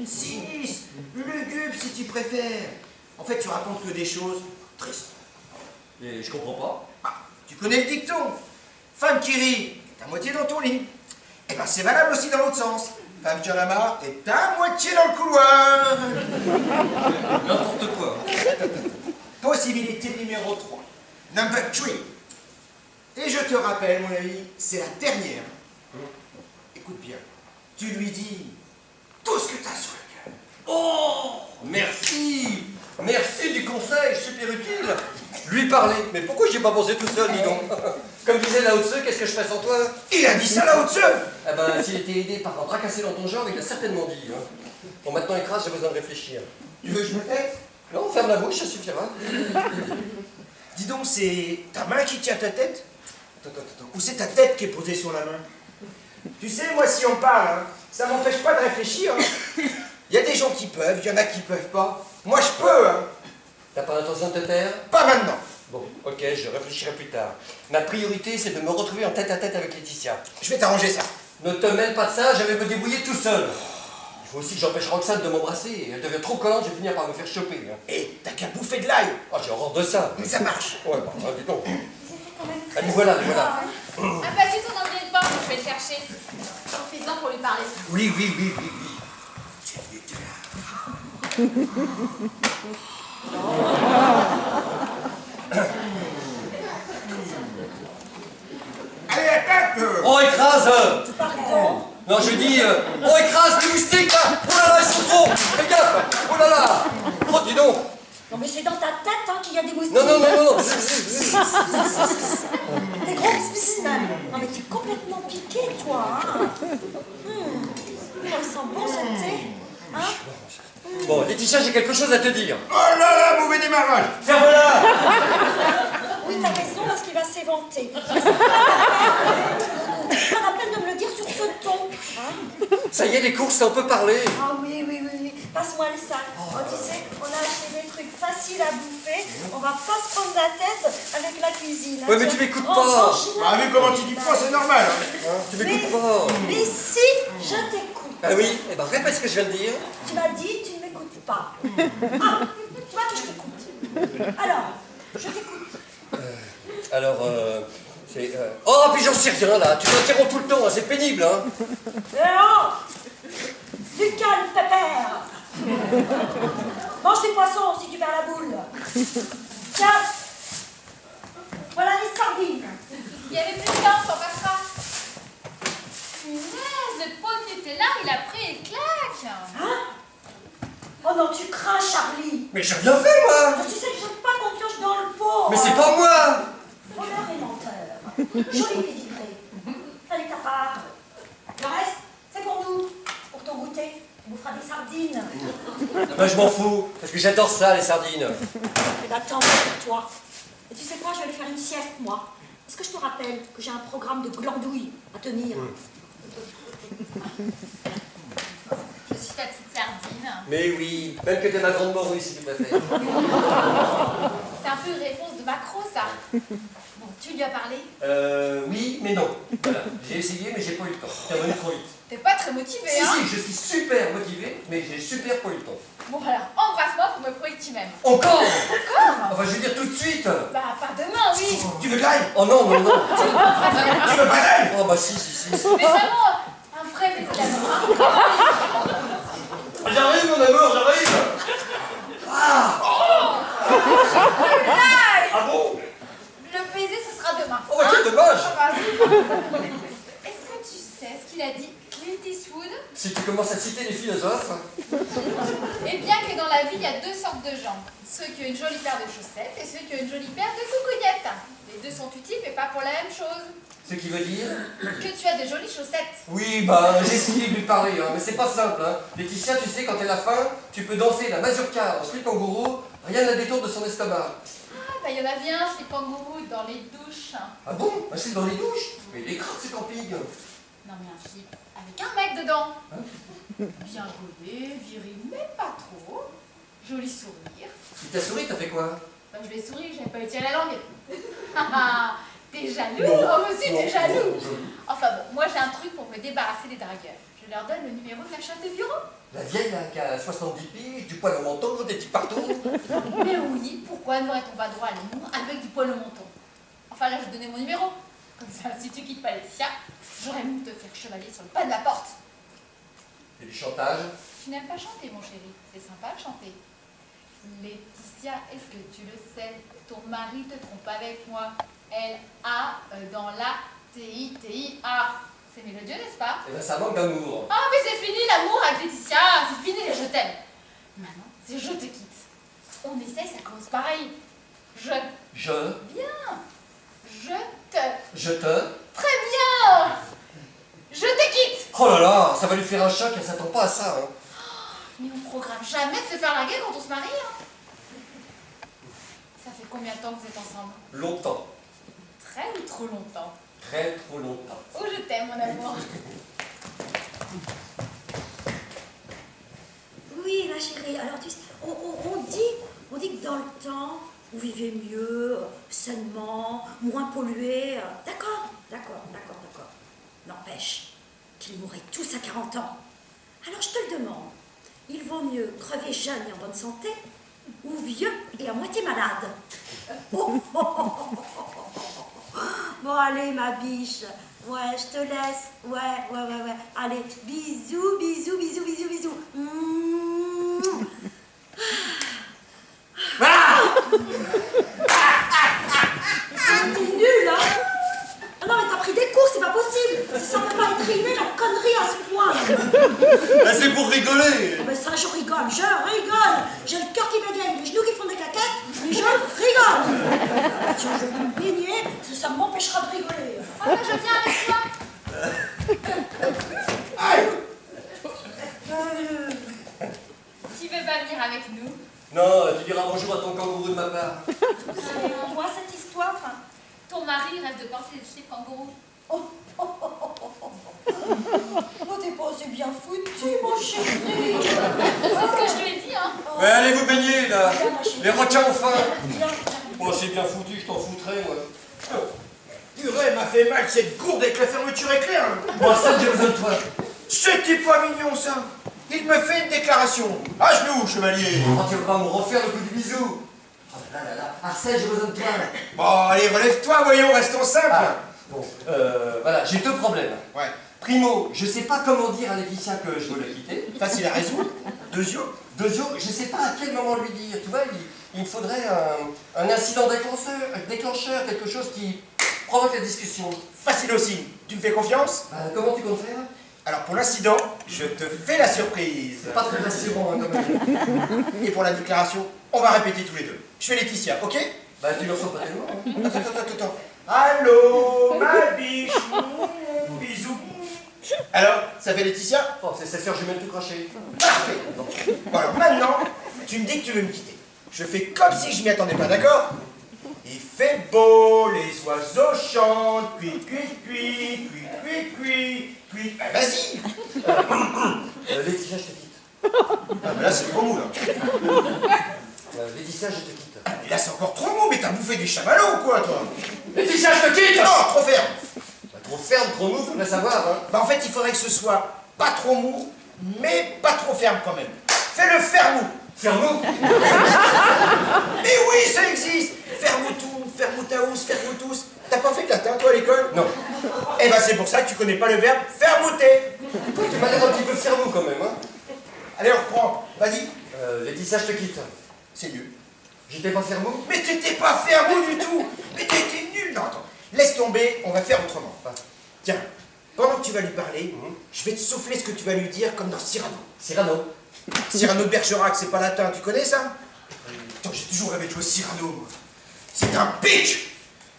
Sinistre, lugubre si tu préfères. En fait, tu racontes que des choses tristes. Et je comprends pas. Bah, tu connais le dicton. Femme qui rit est à moitié dans ton lit. Eh ben, c'est valable aussi dans l'autre sens. Femme qui en a marre est à moitié dans le couloir. N'importe quoi. Possibilité numéro 3. Number 3. Et je te rappelle, mon ami, c'est la dernière. Écoute bien. Tu lui dis tout ce que tu as sur le cœur. Oh, merci. Merci du conseil, super utile. Lui parler. Mais pourquoi j'y ai pas pensé tout seul, dis donc? Comme disait Lao Tse, qu'est-ce que je fais sans toi? Il a dit ça là au-dessus. Eh ben, s'il était aidé par un bras cassé dans ton genre, il l'a certainement dit. Hein. Bon, maintenant écrase, j'ai besoin de réfléchir. Tu veux que je me taise? Non, ferme la bouche, ça suffira. Dis donc, c'est ta main qui tient ta tête? Attends. Ou c'est ta tête qui est posée sur la main? Tu sais, moi, si on parle, hein, ça m'empêche pas de réfléchir. Hein. Il y a des gens qui peuvent, il y en a qui peuvent pas. Moi, je peux, hein. T'as pas l'intention de te taire? Pas maintenant. Bon, ok, je réfléchirai plus tard. Ma priorité, c'est de me retrouver en tête-à-tête avec Laetitia. Je vais t'arranger ça. Ne te mêle pas de ça, je vais me débrouiller tout seul. Il faut aussi que j'empêche Roxane de m'embrasser. Elle devient trop collante, je vais finir par me faire choper. Hein. Et t'as qu'à bouffer de l'ail. Oh, j'ai horreur de ça. Mais ça marche. Ouais, bah, dis donc. Allez, voilà. Ah bah si ton envie de porte, je vais le chercher. Profite-en pour lui parler. Oui. Allez, attaque. On écrase. Non, je dis, on écrase les moustiques là. Oh là là, ils sont trop. Fais gaffe. Oh là là. Oh, dis donc. Non mais c'est dans ta tête hein, qu'il y a des moustiques. Non. Bon, Laetitia, j'ai quelque chose à te dire. Oh là là, mauvais démarrage. Ferme-la. Oui, t'as raison, parce qu'il va s'éventer. C'est pas la peine de me le dire sur ce ton. Hein? Ça y est, les courses, on peut parler. Ah oui, oui, oui, oui. Passe-moi le sac. Oh, tu sais, on a acheté des trucs faciles à bouffer. On va pas se prendre la tête avec la cuisine. Hein, Ouais, mais tu m'écoutes pas. Ah, vu comment tu dis pas, c'est normal. Hein. Tu m'écoutes pas. Mais si, je t'écoute. Ah oui, eh ben répète ce que je viens de dire. Tu m'as dit, tu ne m'écoutes pas. Ah, tu vois que je t'écoute. Alors, je t'écoute. C'est... Oh, puis j'en sais rien, là. Tu m'interromps tout le temps, hein, c'est pénible, hein. Oh, du calme, pépère. Mange des poissons si tu perds la boule. Tiens, voilà les sardines. Il y avait plus de temps, on passera. Punaise, le pot de Nutella, il a pris une claque. Hein? Oh non, tu crains, Charlie. Mais j'ai rien fait, moi. Tu sais que je veux pas qu'on pioche dans le pot. Mais c'est pas moi. Voleur et menteur. Joli pédigré. Allez, ta part. Le reste, c'est pour nous. Pour ton goûter, tu nous feras des sardines. Ben, je m'en fous, parce que j'adore ça, les sardines. Et bah, tant mieux pour toi. Et tu sais quoi, je vais aller faire une sieste, moi. Est-ce que je te rappelle que j'ai un programme de glandouilles à tenir? Je suis ta petite sardine. Mais oui, même que t'es ma grande morue, si tu préfères. C'est un peu une réponse de Macron, ça. Bon, tu lui as parlé? Oui, mais non. Voilà, j'ai essayé, mais j'ai pas eu le temps. T'es revenu trop vite. T'es pas très motivé, Si, hein? si, je suis super motivé, mais j'ai super pas eu le temps. Bon, alors, embrasse-moi pour me prouver que tu m'aimes. Encore. Encore? Enfin, je veux dire tout de suite. Bah, pas demain, oui. Tu veux que j'aille? Oh non, non, non. Tu veux m'embrasser? Tu veux pas d'aller? Oh bah si, si, si. Mais vraiment, un vrai baiser d'amour, hein? J'arrive, mon amour, j'arrive. Ah. Ah bon? Le baiser, ce sera demain. Oh bah quel dommage. Est-ce que tu sais ce qu'il a dit, Clint Eastwood? Si tu commences à citer les philosophes... Eh bien que dans la vie, il y a deux sortes de gens. Ceux qui ont une jolie paire de chaussettes et ceux qui ont une jolie paire de coucougnettes. Les deux sont utiles, mais pas pour la même chose. Ce qui veut dire... Que tu as de jolies chaussettes. Oui, bah j'ai essayé de lui parler, hein, mais c'est pas simple. Hein. Laetitia, tu sais, quand elle a faim, tu peux danser la mazurka en slip kangourou, rien ne détourne de son estomac. Ah, bah il y en a bien, ce kangourou dans les douches. Ah bon? Un slip dans les douches? Mais il est grave ce camping. Non mais un slip avec un mec dedans. Bien gaulé, viril, mais pas trop. Joli sourire. Si t'as souri, t'as fait quoi? Bah, je vais sourire, j'avais pas étiré la langue. T'es jaloux? Non. Oh monsieur, t'es Non, jaloux. non, non. Enfin bon, moi j'ai un truc pour me débarrasser des dragueurs. Je leur donne le numéro de la chef de bureau. La vieille là, qui a 70 piges, du poil au menton, des petits partout. Mais oui, pourquoi n'aurait-on pas droit à l'amour avec du poil au menton? Enfin là, je vais donner mon numéro. Comme ça, si tu quittes pas Laetitia, j'aurais mieux te faire chevalier sur le pas de la porte. Et du chantage. Tu n'aimes pas chanter, mon chéri. C'est sympa de chanter. Laetitia, est-ce que tu le sais? Ton mari te trompe avec moi. Elle a dans la TITIA. C'est mélodieux, n'est-ce pas? Eh ben ça manque d'amour. Ah, mais c'est fini l'amour avec Laetitia. C'est fini les je t'aime. Maintenant, c'est je te quitte. On essaye, ça commence pareil. Je. Bien. Je te. Très bien. Je te quitte. Oh là là, ça va lui faire un choc, elle s'attend pas à ça. Hein. Mais on programme jamais de se faire larguer quand on se marie. Hein. Ça fait combien de temps que vous êtes ensemble? Longtemps. Très ou trop longtemps? Très trop longtemps. Oh, je t'aime, mon amour. Oui, ma chérie, alors tu sais, on dit que dans le temps, on vivait mieux, sainement, moins pollué. D'accord. N'empêche qu'ils mourraient tous à 40 ans. Alors je te le demande, il vaut mieux crever jeune et en bonne santé, ou vieux et à moitié malade? Bon, allez, ma biche. Ouais, je te laisse. Ouais. Allez, bisous. T'es nul, hein? Ah non, mais t'as pris des cours, c'est pas possible. Ça ne peut pas être rimé, la connerie à ce point. C'est pour rigoler. Oh, mais ça, je rigole. J'ai le cœur qui bégaye, les genoux qui font des claquettes, mais je rigole. Si je veux me baigner, ça m'empêchera de rigoler. Ah, bah, je viens avec toi. Tu veux pas pas venir avec nous? Non, tu diras bonjour à ton kangourou de ma part. C'est en moi cette histoire. Ton mari rêve de porter des slips kangourous. Oh, t'es pas assez bien foutu, mon chéri. C'est ce que je lui ai dit, hein. Mais allez vous baigner, là. Viens, ma chérie. Les requins ont faim. Viens, viens. Moi, c'est bien foutu, je t'en foutrais, moi. Purée, m'a fait mal cette gourde avec la fermeture éclair. Moi, ça, j'ai besoin de toi. C'était pas mignon, ça. Il me fait une déclaration. À genoux, chevalier. Oh, tu vas pas me refaire le coup du bisou. Oh là là là. Arsène, j'ai besoin de toi. Bon, allez, relève-toi, voyons, restons simples. Ah, bon, voilà, j'ai deux problèmes. Ouais, Primo, je sais pas comment dire à Laetitia que je veux la quitter. facile à résoudre. Deuxième, Deuxième, je sais pas à quel moment lui dire. Tu vois, il me faudrait un incident déclencheur, quelque chose qui provoque la discussion. facile aussi. Tu me fais confiance? Comment tu comptes faire? Alors, pour l'incident, je te fais la surprise. C'est pas très rassurant, hein, quand même. Et pour la déclaration, on va répéter tous les deux. Je fais Laetitia, ok? Bah, tu le ressens pas tellement. Hein. Attends. Allô, ma biche. Bisous. Alors, ça fait Laetitia? Oh, c'est sa sœur jumelle tout craché. Parfait. Bon, alors maintenant, tu me dis que tu veux me quitter. Je fais comme si je m'y attendais pas, d'accord? Il fait beau, les oiseaux chantent, cui, vas-y. Laetitia, je te quitte. Ah, mais là, c'est trop mou, là. Laetitia, je te quitte. Ah, mais là, c'est encore trop mou, mais t'as bouffé des chamallows ou quoi, toi? Laetitia, je te quitte! Non, trop ferme. Bah, trop ferme, trop mou, faudrait savoir, hein. Bah, en fait, il faudrait que ce soit pas trop mou, mais pas trop ferme quand même. Fais-le ferme-mou. Ferme-mou. Mais oui, ça existe. Fermoutou, fermoutaous, fermoutous. T'as pas fait de latin, toi, à l'école? Non. Eh ben, c'est pour ça que tu connais pas le verbe fermouter. Tu m'as l'air un petit peu fermou quand même, hein. Allez, on reprend. Vas-y. Laetitia, je te quitte. C'est mieux. J'étais pas fermou? Mais t'étais pas fermou du tout. Mais t'étais nul. Non, attends. Laisse tomber, on va faire autrement. Tiens, pendant que tu vas lui parler, je vais te souffler ce que tu vas lui dire comme dans Cyrano. Cyrano. Cyrano de Bergerac, c'est pas latin, tu connais ça? Attends, j'ai toujours rêvé de jouer Cyrano, moi. C'est un pic.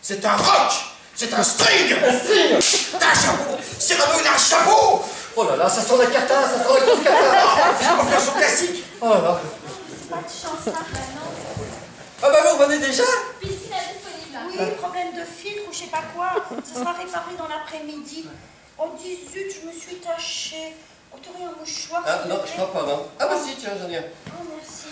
C'est un rock. C'est un string. T'as un chapeau. Cyrano, il a un chapeau. Oh là là, ça sent la cata, ça sent la grosse cata. On va faire son classique. Oh là là. Pas de chance, ça, maintenant. Ah bah vous revenez déjà? Piscine est disponible. Oui, problème de filtre ou je sais pas quoi. Ça sera réparé dans l'après-midi. Oh, 18, je me suis tachée. Oh, t'aurais un mouchoir, Ah s'il non, te je plaît? crois pas, non. Ah bah si, tiens, j'en ai un. Oh, merci.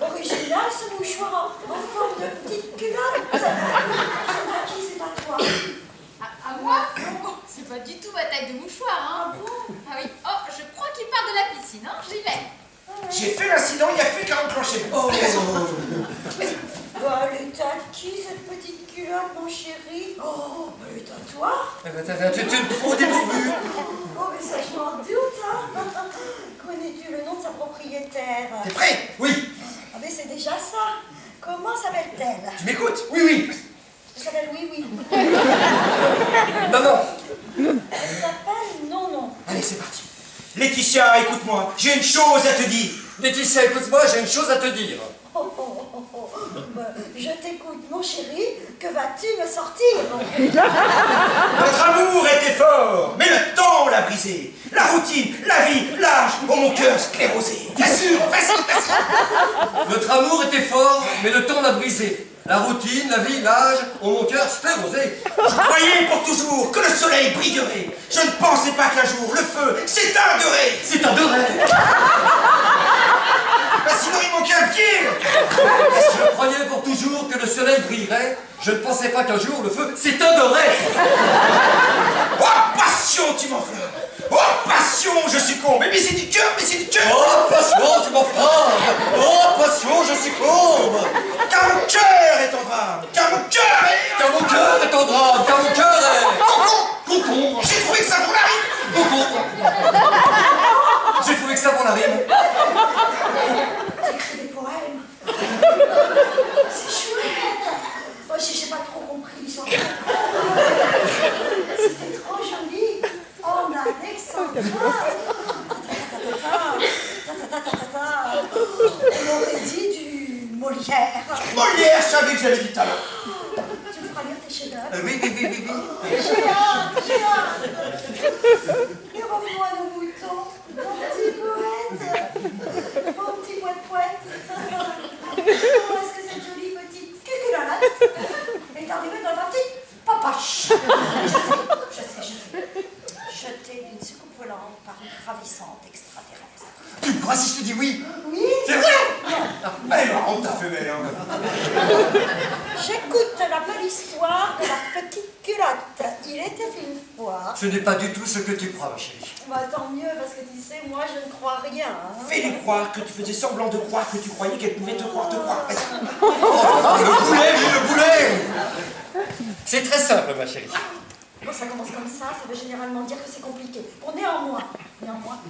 Original, ce mouchoir en forme de petite culotte. C'est à qui, c'est à toi? À moi? C'est pas du tout ma taille de mouchoir, hein. Ah bon? Ah oui. Oh, je crois qu'il part de la piscine, hein. J'y vais. J'ai fait l'incident, il n'y a plus qu'à enclencher. Oh. Bah, elle est à qui, cette petite culotte, mon chéri? Oh, bah, elle est à toi. Eh ben, tu es trop dépourvu. Oh, mais ça, je m'en doute, hein. Connais-tu le nom de sa propriétaire? T'es prêt? Oui. Ah, mais c'est déjà ça. Comment s'appelle-t-elle? Tu m'écoutes? Oui, oui. Elle s'appelle Oui, oui. Non, non. Elle s'appelle Non, non. Allez, c'est parti. Laetitia, écoute-moi, j'ai une chose à te dire. Laetitia, écoute-moi, j'ai une chose à te dire. Oh, oh, oh, oh. Bah, je t'écoute, mon chéri. Que vas-tu me sortir? Notre amour était fort, mais le temps l'a brisé. La routine, la vie, l'âge ont mon cœur sclérosé. Bien sûr, vas-y. Notre amour était fort, mais le temps l'a brisé. La routine, la vie, l'âge ont mon cœur sclérosé. Je croyais pour toujours que le soleil brillerait. Je ne pensais pas qu'un jour le feu s'éteindrait. C'est un de rêve. Bah, sinon il manquait un pied. Je croyais pour toujours que le soleil brillerait. Je ne pensais pas qu'un jour le feu s'éteindrait. Oh, passion, tu m'enflammes. Oh, passion, je succombe. Mais c'est du cœur, mais c'est du cœur. Oh, passion, tu m'enflammes. Oh, passion, je succombe. Car mon cœur est en drame. Car mon cœur est... Car mon cœur est en drame, car mon cœur est... Concombre. J'ai trouvé que ça vous l'arrive. Concombre. J'ai trouvé que ça pour la rime. J'écris des poèmes. C'est chouette. Moi, j'ai pas trop compris l'histoire. C'était trop joli. Oh, Alexandra. On aurait dit du Molière. Molière, je savais que j'avais du talent. Tu me feras lire tes chefs-d'œuvre? Oui. J'ai hâte. Et revenons à nos moutons. Mon petit poète. Mon petit poète. Oh, est-ce que cette jolie petite cuculolate est arrivée dans ma petite papache? Je sais. Jetée d'une soucoupe volante par une ravissante extraterrestre. Tu me crois si je te dis oui? Oui? C'est vrai? Elle est marrante ta femelle, hein. J'écoute la belle histoire de la petite culotte. Il était une fois. Ce n'est pas du tout ce que tu crois, ma chérie. Bah tant mieux, parce que tu sais, moi je ne crois rien. Hein. Fais-les croire que tu faisais semblant de croire que tu croyais qu'elle pouvait te croire, Vas-y. Le boulet! C'est très simple, ma chérie. Quand ça commence comme ça veut généralement dire que c'est compliqué. Bon, néanmoins,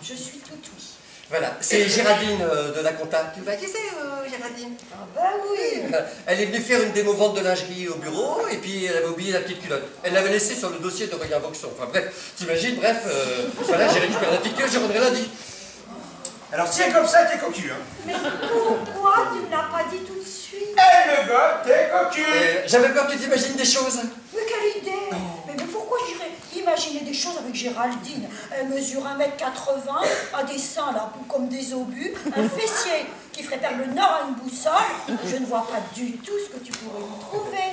je suis tout oui. Voilà, c'est Géraldine de la compta. Tu vois qui c'est, Géraldine? Ah bah oui. Elle est venue faire une démo-vente de lingerie au bureau, et puis elle avait oublié la petite culotte. Elle l'avait laissée sur le dossier de Regarde Voxon. Enfin bref, t'imagines, voilà, j'ai récupéré la petite culotte, je reviendrai lundi. Alors si elle est comme ça, t'es cocu, hein. Mais pourquoi tu ne l'as pas dit tout de suite? Elle le gobe, t'es cocu. J'avais peur que tu t'imagines des choses. Mais quelle idée! Mais pourquoi j'irais imaginer des choses avec Géraldine? Elle mesure 1m80, a des seins là comme des obus, un fessier qui ferait perdre le nord à une boussole. Je ne vois pas du tout ce que tu pourrais y trouver.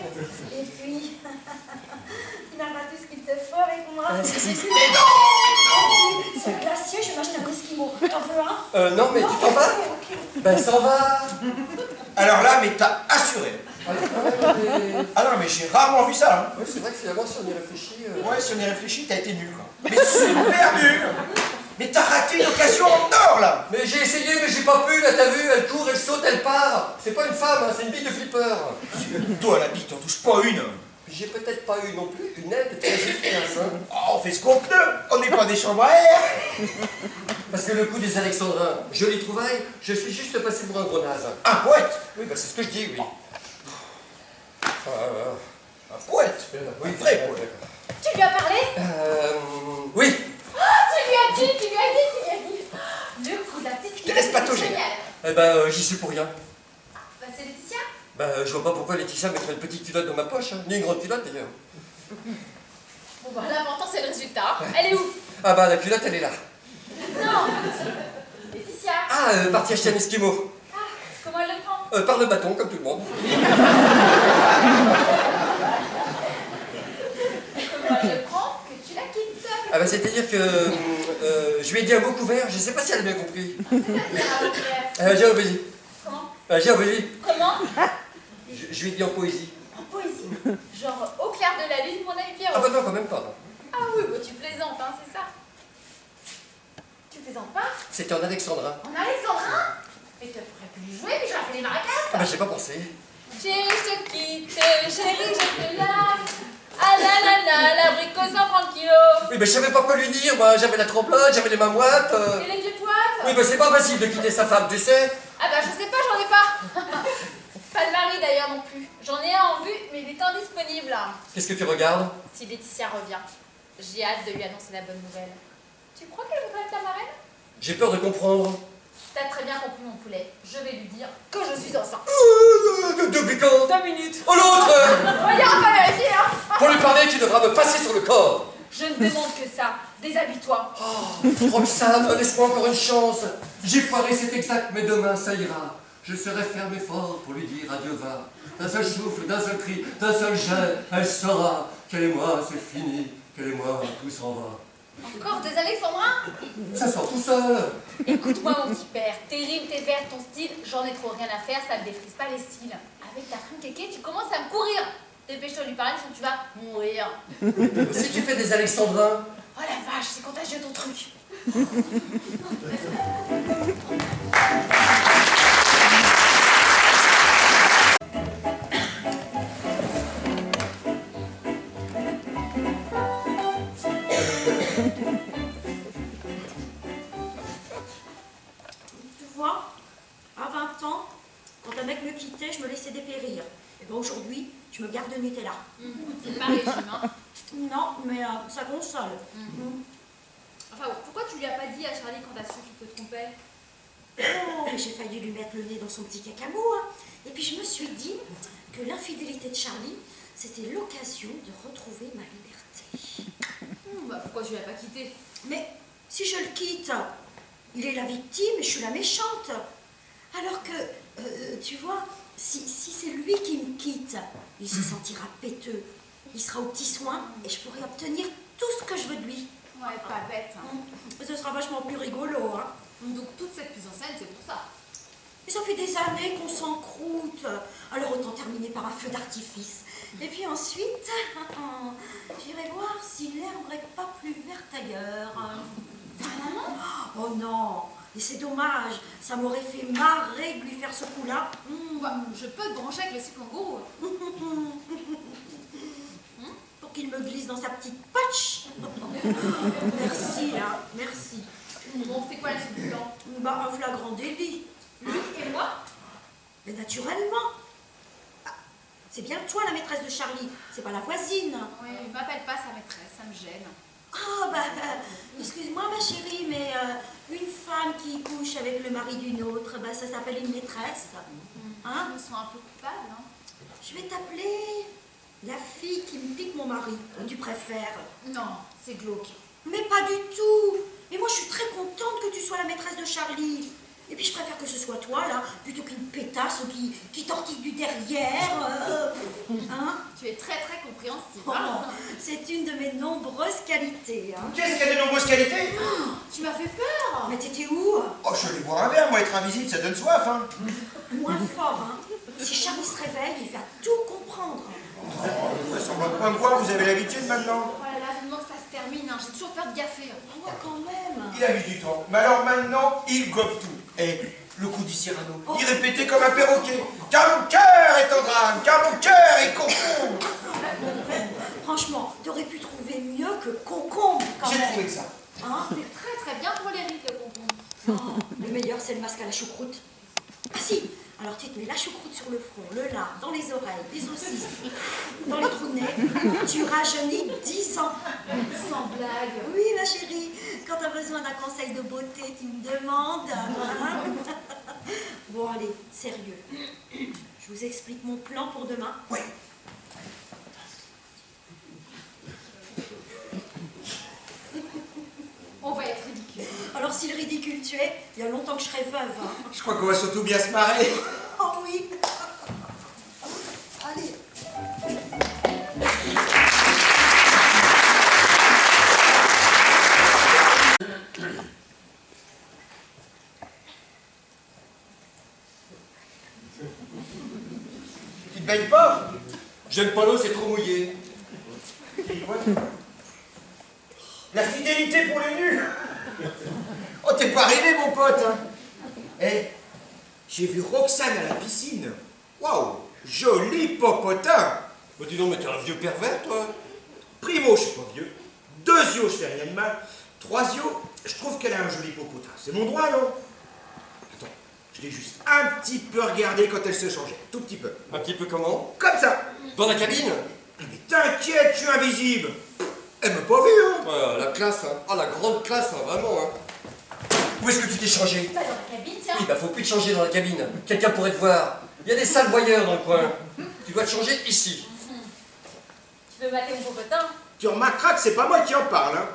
Et puis, tu n'as pas tout ce qu'il te faut avec moi. Mais non! C'est un glacier, je vais m'acheter un esquimau. T'en veux un? Non, mais tu t'en vas? Ok. Ben, s'en va. Alors là, mais t'as assuré. Ah non, mais j'ai rarement vu ça, hein. Oui, c'est vrai que finalement, si on y réfléchit... Ouais, si on y réfléchit, t'as été nul, quoi. Mais super nul. Mais t'as raté une occasion en or, là. Mais j'ai essayé, mais j'ai pas pu, là, t'as vu? Elle court, elle saute, elle part. C'est pas une femme, hein, c'est une bille de flipper. Toi, la bite, t'en touches pas une. J'ai peut-être pas eu non plus une aide très efficace, hein. Oh, on fait ce qu'on peut. On n'est pas des chambres à air. Parce que le coup des Alexandrins, jolie trouvaille, je suis juste passé pour un gros naze. Un poète. Oui, bah c'est ce que je dis, oui. Un poète. Oui, vrai poète. Tu lui as parlé? Oui. Ah, tu lui as dit. Le coup de la petite. Je te laisse patauger. Génial. Eh ben, j'y suis pour rien. Bah, c'est Laetitia. Bah, je vois pas pourquoi Laetitia mettrait une petite culotte dans ma poche, hein. Ni une grande culotte d'ailleurs. Bon, bah, l'important, c'est le résultat. Elle est où? Ah bah, la culotte, elle est là. Non. Laetitia. Ah, partie acheter un esquimau. Ah, comment elle le prend? Par le bâton, comme tout le monde. Comment elle le prend que tu la quittes? Ah bah, c'est-à-dire que je lui ai dit un mot couvert, je sais pas si elle a bien compris. C'est-à-dire, J'ai obéi. comment? J'ai obéi. Comment? Je lui ai dit en poésie. En poésie. Genre au clair de la lune, mon ami Pierrot. Ah bah non, quand même pas, non. Ah oui, bah tu plaisantes, hein, c'est ça. Tu plaisantes pas? C'était en alexandrin. En alexandrin? Mais tu pourrais plus y jouer, puis j'aurais fait les maracas. Ah bah, j'ai pas pensé. Chérie, je te quitte, chérie, je te lâche. Ah la la la, l'abricot 130 kilos. Oui, mais je savais pas quoi lui dire, moi. J'avais la trompelote, j'avais les mains moites. Et les pieds poites? Oui, bah c'est pas facile de quitter sa femme, tu sais. Ah bah je sais pas, j'en ai pas. Pas de mari d'ailleurs non plus. J'en ai un en vue, mais il est indisponible. Qu'est-ce que tu regardes? Si Laetitia revient, j'ai hâte de lui annoncer la bonne nouvelle. Tu crois qu'elle voudrait être ta marraine? J'ai peur de comprendre. T'as très bien compris mon poulet. Je vais lui dire que je suis enceinte. Depuis quand? 2 minutes. Oh l'autre! On ira pas vérifier, hein. Pour lui parler, tu devras me passer sur le corps. Je ne demande que ça. Déshabille-toi. Oh, Roxane, laisse-moi encore une chance. J'ai foiré, c'est exact, mais demain ça ira. Je serai ferme et fort pour lui dire adieu va. D'un seul souffle, d'un seul cri, d'un seul jet, elle saura qu'elle et moi c'est fini, qu'elle et moi tout s'en va. Encore des alexandrins? Ça sort tout seul. Écoute-moi mon petit père, tes rimes, tes vers, ton style, j'en ai trop rien à faire, ça me défrise pas les styles. Avec ta frime kéké, tu commences à me courir. Dépêche-toi de lui parler sinon tu vas mourir. Si tu fais des alexandrins. Oh la vache, c'est contagieux ton truc. Tu vois, à 20 ans, quand un mec me quittait, je me laissais dépérir. Et bien aujourd'hui, je me garde de Nutella. C'est pas régime, hein. Non, mais ça console. Enfin bon, pourquoi tu lui as pas dit à Charlie quand t'as su qu'il te trompait? Oh, mais j'ai failli lui mettre le nez dans son petit cacamou. Hein. Et puis je me suis dit que l'infidélité de Charlie, c'était l'occasion de retrouver ma liberté. Bah pourquoi tu l'as pas quitté? Mais si je le quitte, il est la victime et je suis la méchante. Alors que, tu vois, si c'est lui qui me quitte, il se sentira péteux. Il sera aux petits soins et je pourrai obtenir tout ce que je veux de lui. Ouais, pas bête. Hein. Ce sera vachement plus rigolo, hein. Donc toute cette mise en scène, c'est pour ça. Et ça fait des années qu'on s'encroute. Alors autant terminer par un feu d'artifice. Et puis ensuite, j'irai voir si l'herbe n'est pas plus verte ailleurs. Oh non, et c'est dommage. Ça m'aurait fait marrer de lui faire ce coup-là. Bah, je peux te brancher avec le kangourou. Pour qu'il me glisse dans sa petite poche. Merci, hein, merci. Bon, c'est quoi la suite du plan? Bah, un flagrant délit. Lui et moi? Mais naturellement. Ah, c'est bien toi la maîtresse de Charlie, c'est pas la voisine. Oui, m'appelle pas sa maîtresse, ça me gêne. Ah, bah, excuse-moi ma chérie, mais une femme qui couche avec le mari d'une autre, bah, ça s'appelle une maîtresse. Hein? Je me sens un peu coupable, hein. Je vais t'appeler la fille qui me pique mon mari. Tu préfères? Non, c'est glauque. Mais pas du tout. Mais moi, je suis très contente que tu sois la maîtresse de Charlie. Et puis, je préfère que ce soit toi, là, plutôt qu'une pétasse qui tortille du derrière. Hein? Tu es très très compréhensive. Oh, Hein? c'est une de mes nombreuses qualités. Hein. Qu'est-ce qu'il y a de nombreuses qualités? Tu m'as fait peur. Mais t'étais où? Oh, je suis allé boire un verre, moi, être invisible, ça donne soif, hein. Moins fort, hein. Si Charlie se réveille, il va tout comprendre. Oh, ça semble pas me voir, vous avez l'habitude maintenant. Oh là là, vivement que ça se termine, hein. J'ai toujours peur de gaffer. Ah ouais, quand même. Il a mis du temps, mais alors maintenant, il gobe tout. Et le coup du Cyrano, il répétait comme un perroquet. Car mon cœur est en drame, car mon cœur est concombre. Franchement, t'aurais pu trouver mieux que concombre, quand J'ai même. trouvé que ça. Hein? C'est très très bien pour les rites, le concombre. Oh, le meilleur, c'est le masque à la choucroute. Ah si, alors tu te mets la choucroute sur le front, le lard, dans les oreilles, les saucisses, dans les trous de nez, tu rajeunis 10 ans. Sans blague. Oui, ma chérie, quand tu as besoin d'un conseil de beauté, tu me demandes. Hein? Bon, allez, sérieux. Je vous explique mon plan pour demain. Oui. On va être ridicule. Alors, si le ridicule tu es, il y a longtemps que je serai veuve. Hein. Je crois qu'on va surtout bien se marrer. Oh oui. Allez. Tu te baignes pas? J'aime pas l'eau, c'est trop mouillé. La fidélité pour les nuls. Oh, t'es pas arrivé, mon pote. Hein. Eh, j'ai vu Roxane à la piscine. Waouh, joli popotin. Bah dis donc, mais t'es un vieux pervers, toi. Primo, je suis pas vieux. Deuxio, je fais rien de mal. Troisio, je trouve qu'elle a un joli popotin. C'est mon droit, non? Attends, je l'ai juste un petit peu regardé quand elle se changeait. Tout petit peu. Un petit peu comment? Comme ça. Dans la cabine? Mais t'inquiète, je suis invisible. Elle m'a pas vu, hein. Ouais, la classe, hein. Ah, la grande classe, hein, vraiment, hein. Où est-ce que tu t'es changé? Bah dans la cabine, tiens. Oui, bah faut plus te changer dans la cabine. Quelqu'un pourrait te voir. Il y a des sales voyeurs dans le coin. Tu dois te changer ici. Tu veux mater mon popotin? Tu remarqueras que c'est pas moi qui en parle, hein.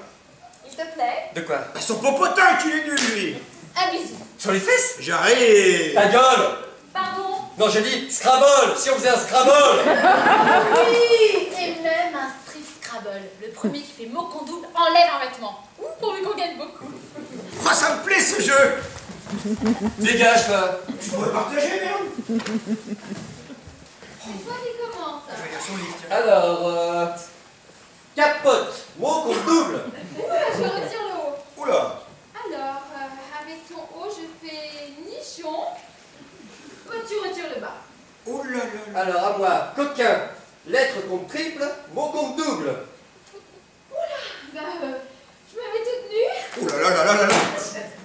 Il te plaît? De quoi? Bah, son popotin qu'il est nul, lui. Un bisou. Sur les fesses? J'arrive. Ta gueule! Pardon? Non, j'ai dit Scrabble! Si on faisait un Scrabble! Oui! Et même un strip Scrabble. Le premier qui fait mot qu'on double enlève un vêtement. Ouh, pourvu qu'on gagne beaucoup. Oh, ça me plaît, ce jeu. Dégage, là! Tu pourrais partager, merde. C'est toi qui commence. Je vais lire son livre, tiens. Alors, capote, mot qu'on double. Oula, je retire le haut. Oula. Alors, avec ton haut, je fais nichon. Toi, tu retires le bas. Oh là là là. Alors, à moi, coquin, lettre contre triple, mot contre double. Bah, je me mets toute nue. Oh là là là là là là.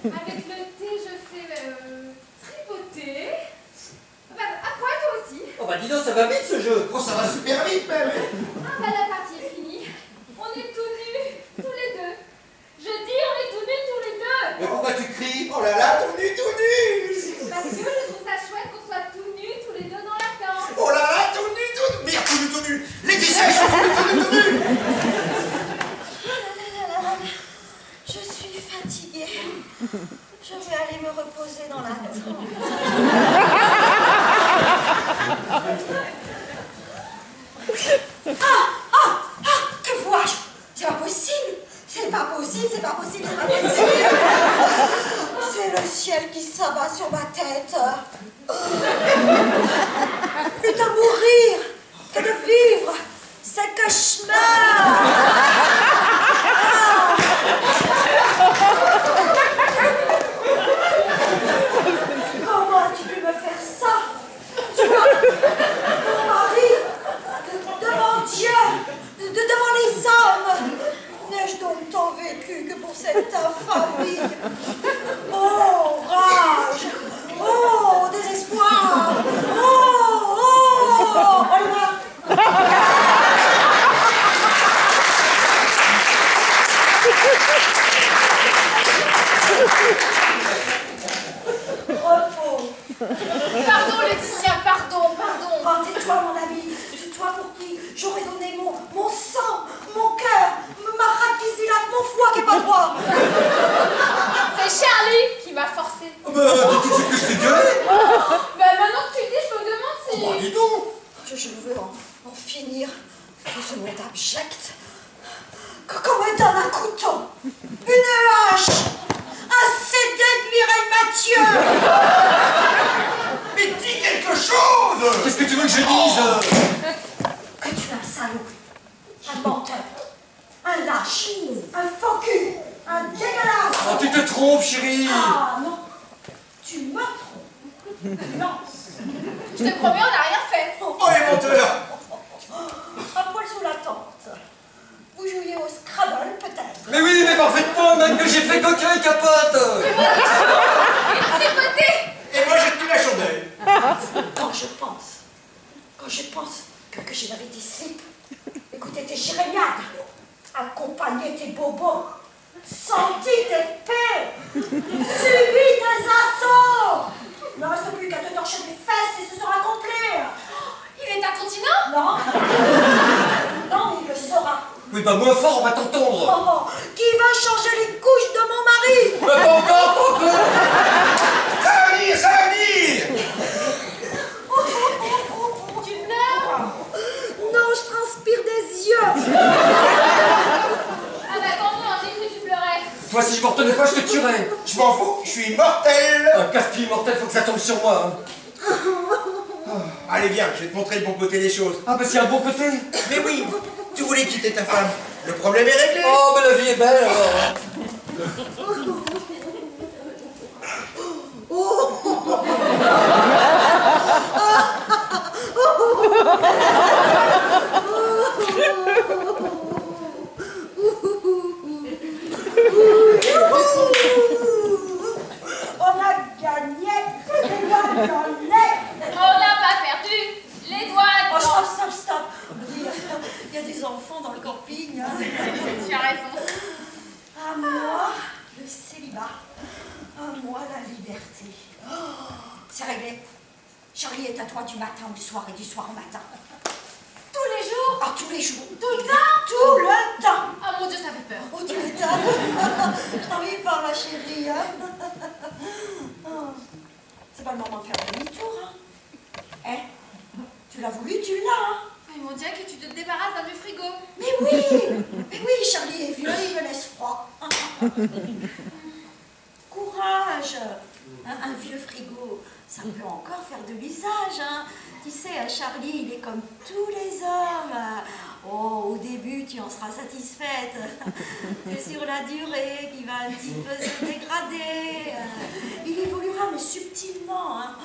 Avec le T, je fais tripoter. Bah, à quoi toi aussi? Oh bah dis donc, ça va vite ce jeu. Oh, ça va super vite, même. Ah bah la partie est finie. On est tout nus, tous les deux. Je dis on est tout nus tous les deux. Mais pourquoi tu cries? Oh là là, tout nu, tout nu. Parce que je trouve ça chouette qu'on soit tout nus tous les deux tenus. Laetitia, ils sont tenus. Je suis fatiguée. Je vais aller me reposer dans la tente. Que vois-je? C'est pas possible. C'est pas possible, c'est pas possible, c'est pas possible. C'est le ciel qui s'abat sur ma tête. Plutôt mourir que de vivre. C'est cauchemar. Comment as-tu pu me faire ça? Toi, mon mari, devant Dieu, devant les hommes. N'ai-je donc tant vécu que pour cette infamie? Oh, rage! Oh, désespoir! Oh, Oliver! Repos. Pardon, Laetitia, pardon. Oh, tais-toi, mon ami. Tais-toi pour qui j'aurais donné mon sang, mon cœur, ma raquisillade, mon foie qui est pas droit. C'est Charlie qui m'a forcé. Ah bah, dis tout de suite que je t'ai gueulé. Bah maintenant que tu le dis, je me demande si... Oh, bah, dis donc. Je veux en finir de ce monde abject. Qu'on me donne un couteau, une hache, un CD de Mireille Mathieu. Mais dis quelque chose. Qu'est-ce que tu veux que je dise? Que tu es un salaud, un menteur, un lâche, un faux cul, un dégueulasse. Oh, tu te trompes, chérie. Ah non, tu me trompes. Non. Je te promets, on n'a rien fait. Oh, les menteurs. Un poil sous la tente. Vous jouiez au Scrabble, peut-être? Mais oui, mais parfaitement, même que j'ai fait coquin et capote. Tripoté. Et moi, j'ai tenu la chandelle. Quand je pense que je n'avais tes slips, écouter tes jérémiades, accompagner tes bobos, senti tes paix, suivi tes assauts. Il ne reste plus qu'à te torcher les fesses et ce sera complet. Il est incontinent? Non. Non, il le saura. Oui, bah moins fort, on va t'entendre. Oh, qui va changer les couches de mon mari? Bah pas encore, pas encore. Ça va venir, ça va venir. Tu pleures? Non, je transpire des yeux. Ah bah quand même, j'ai cru que tu pleurais. Toi, si je m'en retenais pas, je te tuerais. Je m'en fous, je suis immortel. Un casse-pied mortel, faut que ça tombe sur moi. Hein. Allez, viens, je vais te montrer le bon côté des choses. Ah, bah c'est un bon côté. Mais oui, tu voulais quitter ta femme. Le problème est réglé. Oh, mais la vie est belle alors. On a gagné. On n'a pas perdu les doigts. Oh, stop. Il y a des enfants dans le camping. Hein. Tu as raison. À moi, le célibat. À moi, la liberté. Oh, c'est réglé. Charlie est à toi du matin au soir et du soir au matin. Tous les jours? Ah, tous les jours. Tout le temps? Tout le temps. Ah mon Dieu, ça fait peur. Oh, tu m'étonnes. Je t'envie par la chérie. Hein. Oh. C'est pas le moment de faire demi-tour. Hein. Tu l'as voulu, tu l'as. Hein. Mais mon Dieu, que tu te débarrasses d'un vieux frigo. Mais oui, Charlie est vieux, il me laisse froid. Courage. Un vieux frigo, ça peut encore faire de l'usage. Hein. Tu sais, Charlie, il est comme tous les hommes. Oh, au début, tu en seras satisfaite. C'est sur la durée qu'il va un petit peu se dégrader. Il évoluera, mais subtilement. Hein.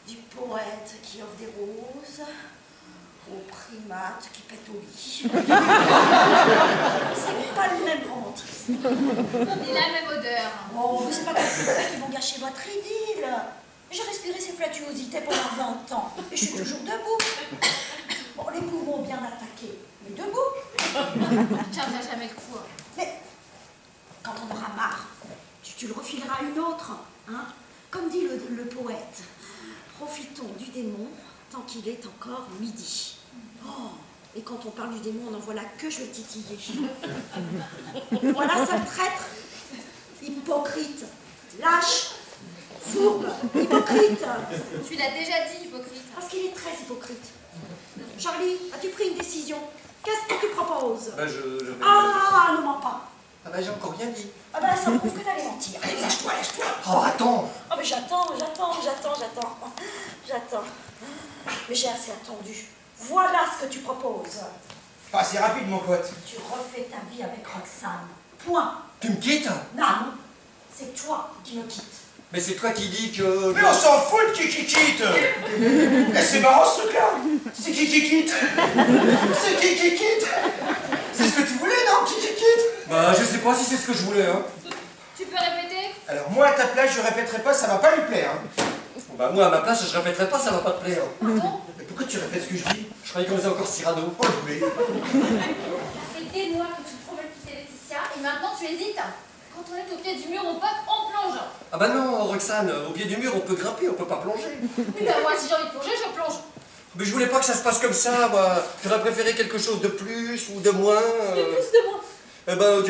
Du poète qui offre des roses au primate qui pète au lit. C'est pas le même romantisme. Et la même odeur. Oh, mais c'est pas comme ça qu'ils vont gâcher votre idylle. J'ai respiré ces flatuosités pendant 20 ans et je suis toujours debout. Bon, les poumons bien attaqués, mais debout. Tu tiendras jamais le coup. Mais quand on aura marre, tu le refileras à une autre. Hein. Comme dit le poète, profitons du démon tant qu'il est encore midi. Oh, Et quand on parle du démon, on en voit la queue, je vais titiller. Voilà, sale traître. Hypocrite. Lâche. Fourbe. Hypocrite. Tu l'as déjà dit, hypocrite. Parce qu'il est très hypocrite. Charlie, as-tu pris une décision? Qu'est-ce que tu proposes? Ben, je vais... Ah, ne mens pas. Ah ben, j'ai encore rien dit. Ah ben, ça prouve que t'allais mentir. Allez, lâche-toi, lâche-toi. Oh, attends. Ah mais j'attends. Mais j'ai assez attendu. Voilà ce que tu proposes. Pas assez rapide, mon pote. Tu refais ta vie avec Roxane. Point. Tu me quittes? Non, c'est toi qui me quittes. Mais c'est toi qui dis que... Mais on s'en fout de qui quitte. Eh, c'est marrant ce truc-là. C'est qui quitte. C'est qui quitte. C'est ce que tu voulais, non? Qui quitte. Bah, je sais pas si c'est ce que je voulais, hein. Tu peux répéter? Alors moi, à ta place, je répéterai pas, ça va pas lui plaire. Hein. Bah, moi, à ma place, je répéterai pas, ça va pas te plaire. Pardon? Mais pourquoi tu répètes ce que je dis? Je croyais qu'on faisait encore Cyrano. Oh, mais... Ça fait des mois que tu te promets de quitter Laetitia et maintenant tu hésites. Quand on est au pied du mur, mon pote, on plonge. Ah bah non, Roxane, au pied du mur, on peut grimper, on peut pas plonger. Mais ben moi, si j'ai envie de plonger, je plonge. Mais je voulais pas que ça se passe comme ça, moi. J'aurais préféré quelque chose de plus ou de moins. Mais plus de moi. Eh ben,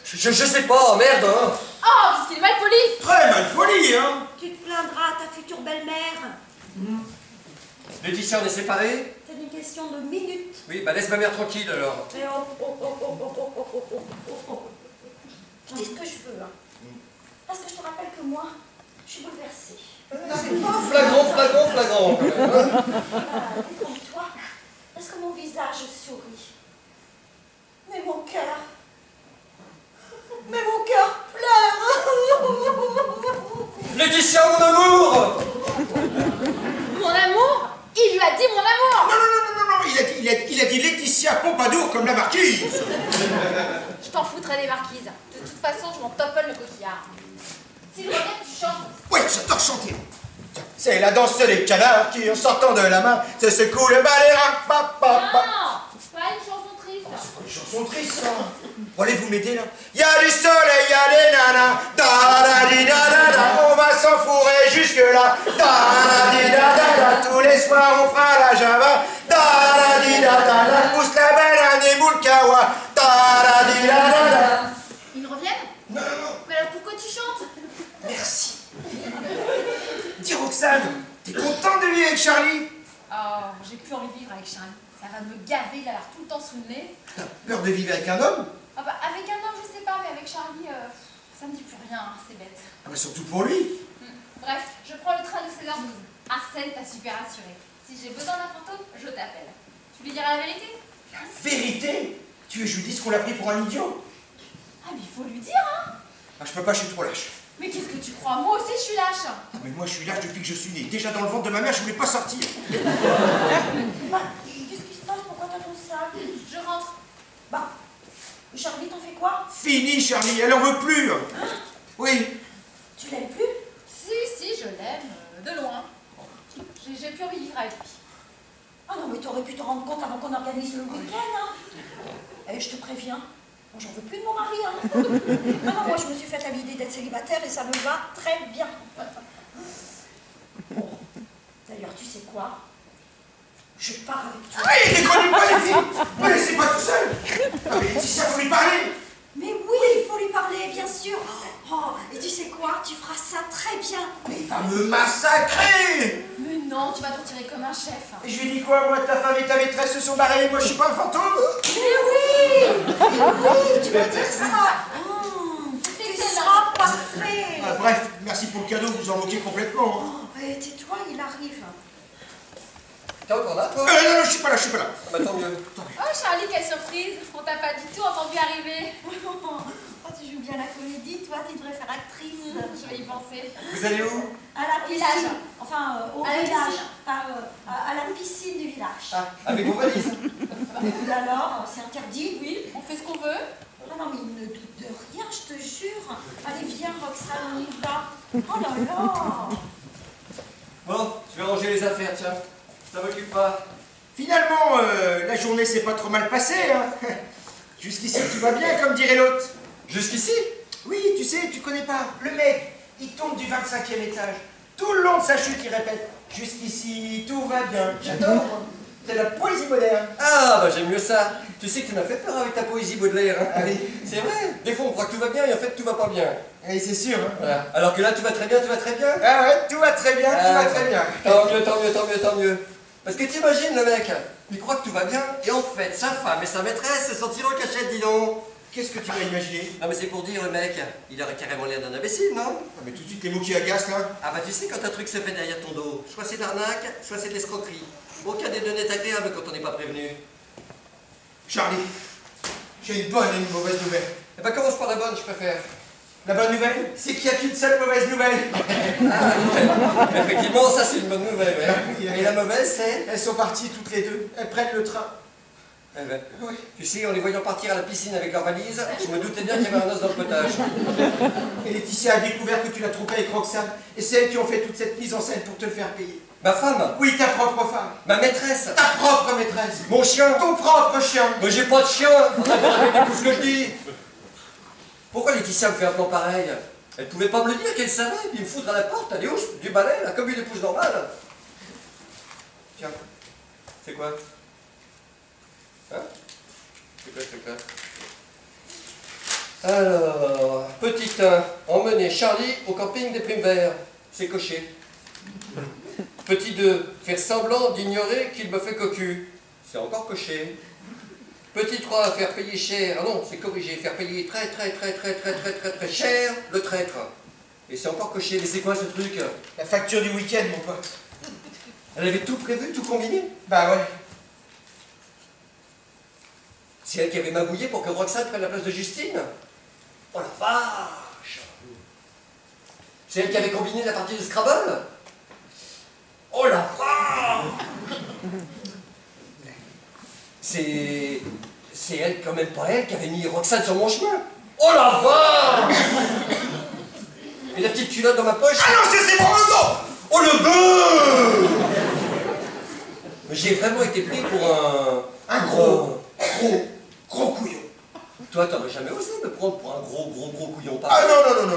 je sais pas, merde, hein. Oh, puisqu'il est mal poli. Très mal poli, hein. Tu te plaindras à ta future belle-mère. Laetitia, on est séparés? C'est une question de minutes. Oui, bah laisse ma mère tranquille, alors. Mais je dis ce que je veux, hein. Parce que je te rappelle que moi, je suis bouleversée. C'est pas flagrant, quand même, hein. Détrompe-toi, parce que mon visage sourit. Mais mon cœur pleure. Laetitia, mon amour! Mon amour? Il lui a dit mon amour. Non, il a dit Laetitia Pompadour comme la marquise. Je t'en foutrais des marquises. De toute façon, je m'en toppole le coquillard. Si le regarde, tu chantes. Oui, j'adore chanter. Tiens, c'est la danse des canards qui, en sortant de la main, se secoue le balai. Non, pas une chanson triste. C'est pas une chanson triste, ça. Bon, allez, vous m'aider, là. Y a du soleil, y a des nanas. Da-da-di-da-da-da. On va s'enfourrer jusque-là. Da-da-di-da-da-da. Tous les soirs, on fera la java. Da-da-di-da-da-da. Pousse la banane et boule kawa. Da-da-di-da-da-da. Ils reviennent? Non. Mais alors pourquoi tu chantes? Merci. Dis, Roxane, t'es contente de vivre avec Charlie? Oh, j'ai plus envie de vivre avec Charlie. Ça va me gaver, il a l'air tout le temps sous le nez. T'as peur de vivre avec un homme? Ah bah, avec un homme, je sais pas, mais avec Charlie, ça me dit plus rien, hein, c'est bête. Ah bah surtout pour lui. Bref, je prends le train de 16h12. Arsène t'a super assuré. Si j'ai besoin d'un fantôme, je t'appelle. Tu lui diras la vérité? La vérité? Tu veux que je lui dise qu'on l'a pris pour un idiot? Ah mais il faut lui dire, hein. Ah, je peux pas, je suis trop lâche. Mais qu'est-ce que tu crois? Moi aussi, je suis lâche. Ah, mais moi, je suis lâche depuis que je suis né. Déjà dans le ventre de ma mère, je voulais pas sortir. Bah, qu'est-ce qui se passe? Pourquoi t'as ton sac? Je rentre. Bah, Charlie, t'en fais quoi? Fini, Charlie, elle en veut plus. Oui. Tu l'aimes plus? Si, je l'aime, de loin. J'ai plus envie de vivre avec lui. Ah non, mais t'aurais pu te rendre compte avant qu'on organise le week-end, hein. Eh, je te préviens, moi j'en veux plus de mon mari, hein. Ah non, moi je me suis fait à l'idée d'être célibataire et ça me va très bien. Bon, d'ailleurs, tu sais quoi? Je pars avec toi. Allez, déconnez pas, les filles. Ne me laissez pas tout seul. Ah, mais Laetitia, faut lui parler. Mais oui, il faut lui parler, bien sûr. Oh, et tu sais quoi? Tu feras ça très bien. Mais il va me massacrer. Mais non, tu vas t'en tirer comme un chef. Et je lui dis quoi? Moi, ta femme et ta maîtresse se sont barrés. Moi, je suis pas un fantôme. Mais oui, tu vas dire ça. Tu seras parfait. Ah, bref, merci pour le cadeau, vous en moquez complètement. Hein. Oh, tais-toi, il arrive. T'es encore là, toi? Non, je suis pas là. Ah bah tant mieux. Oh Charlie, quelle surprise. On t'a pas du tout entendu arriver. Oh, tu joues bien la comédie, toi, tu devrais faire actrice. Je vais y penser. Vous allez où? À la piscine. Village. Enfin, au À la village. piscine. À la piscine du village. Ah, avec vos valises. Et alors, c'est interdit, oui. On fait ce qu'on veut. Ah non, mais il ne doute de rien, je te jure. Allez, viens, Roxane, on y va. Oh là là. Bon, je vais ranger les affaires, tiens. Ça m'occupe pas. Finalement, la journée s'est pas trop mal passée. Hein. Jusqu'ici, tout va bien, comme dirait l'autre. Jusqu'ici? Oui, tu sais, tu connais pas. Le mec, il tombe du 25e étage. Tout le long de sa chute, il répète « Jusqu'ici, tout va bien. » J'adore. C'est la poésie moderne. Ah, bah j'aime mieux ça. Tu sais que tu m'as fait peur avec ta poésie Baudelaire. Hein. Ah oui. C'est vrai. Des fois, on croit que tout va bien et en fait, tout va pas bien. Oui, c'est sûr. Hein. Voilà. Alors que là, tout va très bien, tout va très bien. Ah ouais, tout va très bien, tout va très bien. Tant mieux, tant mieux, tant mieux, tant mieux. Parce que t'imagines le mec, il croit que tout va bien, et en fait, sa femme et sa maîtresse se sont tirés en cachette, dis donc. Qu'est-ce que tu vas imaginer? Non mais c'est pour dire, le mec, il aurait carrément l'air d'un imbécile, non? Ah, mais tout de suite les mots qui agacent là. Ah bah tu sais, quand un truc se fait derrière ton dos, soit c'est de l'arnaque, soit c'est de l'escroquerie. Aucun des deux n'est agréable quand on n'est pas prévenu. Charlie, j'ai une bonne et une mauvaise nouvelle. Eh ben commence par la bonne, je préfère. La bonne nouvelle, c'est qu'il n'y a qu'une seule mauvaise nouvelle. Ah, ouais. Effectivement, ça c'est une bonne nouvelle, ouais. Et la mauvaise, c'est... Elles sont parties toutes les deux. Elles prennent le train. Eh ben, Oui. tu sais, en les voyant partir à la piscine avec leur valise, je me doutais bien qu'il y avait un os dans le potage. Et Laetitia a découvert que tu l'as trompée avec Roxane. Et c'est elles qui ont fait toute cette mise en scène pour te le faire payer. Ma femme, Oui, ta propre femme. ma maîtresse, Ta propre maîtresse. mon chien. Ton propre chien. Mais j'ai pas de chien. Arrête de répéter tout ce que je dis. Pourquoi Laetitia me fait un plan pareil? Elle pouvait pas me le dire qu'elle savait, puis me foutre à la porte, allez ouf, du balai, là, comme une épouse normale. Tiens, c'est quoi? Hein? C'est quoi? Alors, petit 1, emmener Charlie au camping des Primes Verts. C'est coché. Petit 2, faire semblant d'ignorer qu'il me fait cocu. C'est encore coché. Petit 3, faire payer cher. Ah non, c'est corrigé. Faire payer très cher le traître. Et c'est encore coché. Mais c'est quoi ce truc? La facture du week-end, mon pote. Elle avait tout prévu, tout combiné? Bah ouais. C'est elle qui avait magouillé pour que Roxane prenne la place de Justine? Oh la vache! C'est elle qui avait combiné la partie de Scrabble? Oh la vache! C'est elle, quand même pas elle, qui avait mis Roxane sur mon chemin. Oh la vache! Et la petite culotte dans ma poche. Ah non, c'est trop non. Oh le bœuf! Mais j'ai vraiment été pris pour Un gros couillon. Toi, t'aurais jamais osé me prendre pour un gros couillon, Ah pareil. non.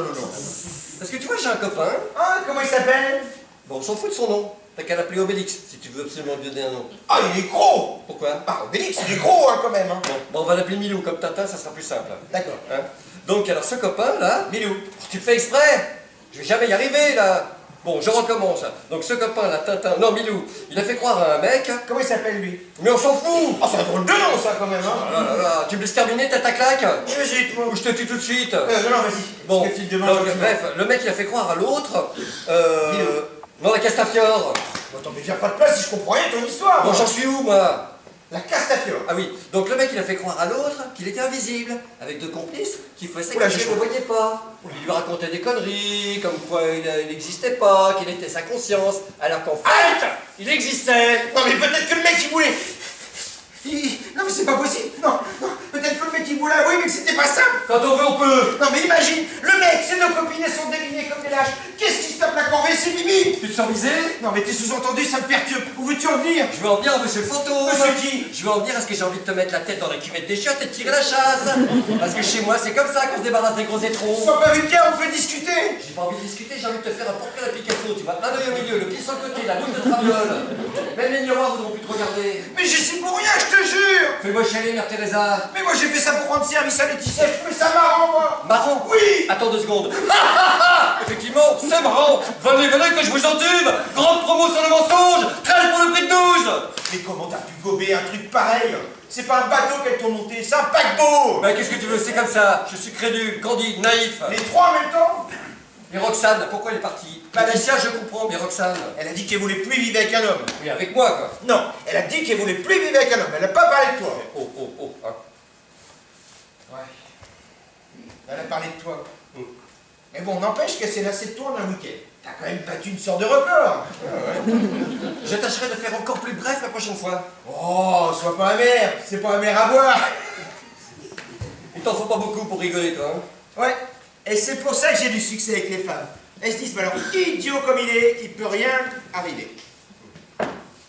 Parce que tu vois, j'ai un copain. Ah, comment il s'appelle? Bon, on s'en fout de son nom. T'as qu'à l'appeler Obélix, si tu veux absolument lui donner un nom. Ah, il est gros. Pourquoi? Ah, Obélix, il est gros hein, quand même. Hein. Bon, on va l'appeler Milou, comme Tintin, ça sera plus simple. D'accord. Hein? Donc, alors ce copain, là, Milou. tu le fais exprès? Je vais jamais y arriver, là. Bon, je recommence. Donc, ce copain, là, Tintin, non, Milou, il a fait croire à un mec. Comment il s'appelle lui? Mais on s'en fout! Ah, c'est un drôle de nom ça quand même. Hein. Oh là là, tu me laisses terminer, t'as ta claque? J'hésite moi. Ou je te tue tout de suite? Non, vas-y. Bon, Qu'est-ce que tu te demandes, donc, gentiment? bref, le mec il a fait croire à l'autre. Milou. Non, la Castafiore. Attends, mais viens pas de place si je comprends rien ton histoire. Bon, moi. j'en suis où, moi? La Castafiore. Ah oui, donc le mec il a fait croire à l'autre qu'il était invisible, avec deux complices qui faisaient Oula, qu'il j'ai ne le chaud. voyait pas. Il lui racontait des conneries, comme quoi il n'existait pas, qu'il était sa conscience, alors qu'en fait, Arrête! il existait. Non mais peut-être que le mec il voulait... Non mais c'est pas possible. Non, peut-être que le mec il voulait avouer mais que c'était pas simple. Quand on veut, on peut. Non mais imagine, le mec, ses deux copines, elles sont délinées comme des lâches. Qu'est-ce qui se tape la corvée, c'est Mimi? Tu te sens visé? Non mais t'es sous-entendu, ça me perturbe. Où veux-tu en venir? Je veux en venir à Monsieur le Fantôme. Monsieur qui? Je veux en venir à ce que j'ai envie de te mettre la tête dans la cuvette des chiottes et de tirer la chasse. Parce que chez moi, c'est comme ça qu'on se débarrasse des gros étrons. Sois pas vulgaire, on peut discuter. J'ai pas envie de discuter, j'ai envie de te faire un portrait à Picasso. Tu vois, un œil au milieu, le pied sur le côté, la bouche de traviole. Même les miroirs voudront plus te regarder. Mais j'y suis pour rien, je te jure. Fais-moi chialer, Mère Teresa. Mais moi j'ai fait ça pour rendre service à Laetitia, je trouvais ça marrant moi. Marrant? Oui. Attends 2 secondes. Effectivement, c'est marrant. Venez que je vous entube. Grande promo sur le mensonge. 13 pour le prix de 12. Mais comment t'as pu gober un truc pareil? C'est pas un bateau qu'elles t'ont monté, c'est un paquebot. Bah qu'est-ce que tu veux, c'est comme ça. Je suis crédule, candide, naïf. Les trois en même temps? Et Roxane, pourquoi elle est partie? Bah, Laetitia, je comprends, mais Roxane. Elle a dit qu'elle voulait plus vivre avec un homme. Oui, avec moi, quoi. Non, elle a dit qu'elle voulait plus vivre avec un homme. Elle a pas parlé de toi. Oh, hein. Ouais. Elle a parlé de toi. Mais bon, n'empêche qu'elle s'est lassée de toi en un week-end. T'as quand même battu une sorte de record. Je tâcherai de faire encore plus bref la prochaine fois. Oh, sois pas amer. C'est pas amer à boire. Il t'en faut pas beaucoup pour rigoler, toi, hein. Ouais. Et c'est pour ça que j'ai du succès avec les femmes. Elles se disent, bah alors, idiot comme il peut rien arriver.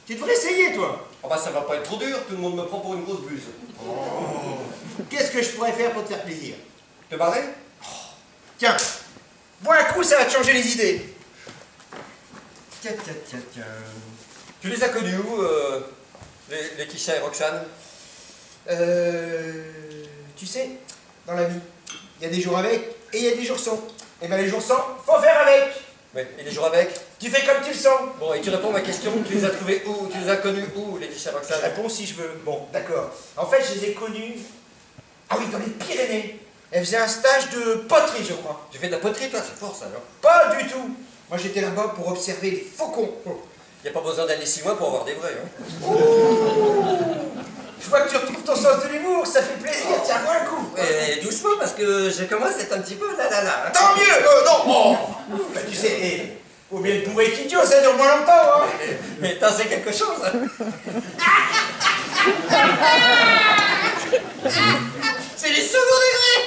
Tu devrais essayer, toi. Oh bah ça va pas être trop dur, tout le monde me prend pour une grosse buse. Oh. Qu'est-ce que je pourrais faire pour te faire plaisir? Te barrer? Tiens, bois un coup, ça va te changer les idées. Tiens. Tu les as connus où, Laetitia et Roxane? Tu sais, dans la vie, il y a des jours avec et il y a des jours sans. Et bien les jours sans, faut faire avec. Oui, et les jours avec? Tu fais comme tu le sens. Bon, et tu réponds à ma question, tu les as trouvés où? Tu les as connus où, Laetitia et Je Roxane? réponds si je veux. Bon, d'accord. En fait, je les ai connus. Ah oui, dans les Pyrénées. Elle faisait un stage de poterie, je crois. Tu fais de la poterie, toi? C'est fort, ça, non? Pas du tout. Moi, j'étais là-bas pour observer les faucons. Il n'y a pas besoin d'aller 6 mois pour avoir des vrais, hein? Je vois que tu retrouves ton sens de l'humour, ça fait plaisir. Tiens-moi un coup. Et doucement, parce que je commence à être un petit peu là. Hein. Tant mieux. Non. Oh. Bah, tu sais, faut bien te bourrer qu'idiot, ça dure moins longtemps, hein. Mais t'en sais quelque chose, hein? C'est les seconds degrés!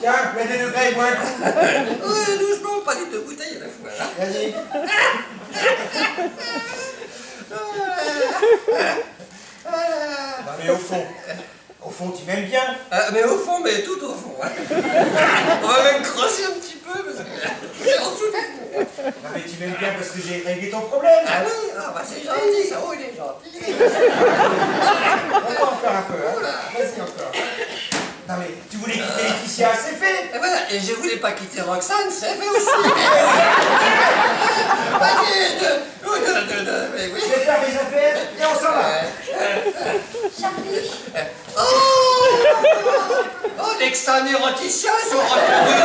Tiens, mets des degrés, bois un coup. Ouais, doucement, pas les 2 bouteilles à la fois. Hein. Vas-y. Bah, mais au fond, tu m'aimes bien. Mais au fond, mais tout au fond. Hein. On va même creuser un petit peu, parce que c'est en dessous du fond. Non, mais tu m'aimes bien parce que j'ai réglé ton problème. Ah oui, bah c'est gentil, ça, oh, il est gentil. On va encore un peu, hein. Vas-y, encore. Non, mais tu voulais quitter Laetitia, c'est fait. Et voilà, et je voulais pas quitter Roxane, c'est fait aussi. Vas-y, deux, mais oui. Je vais faire mes affaires et on s'en va. Charlie, Oh, l'ex-femme éroticien, ils sont revenus.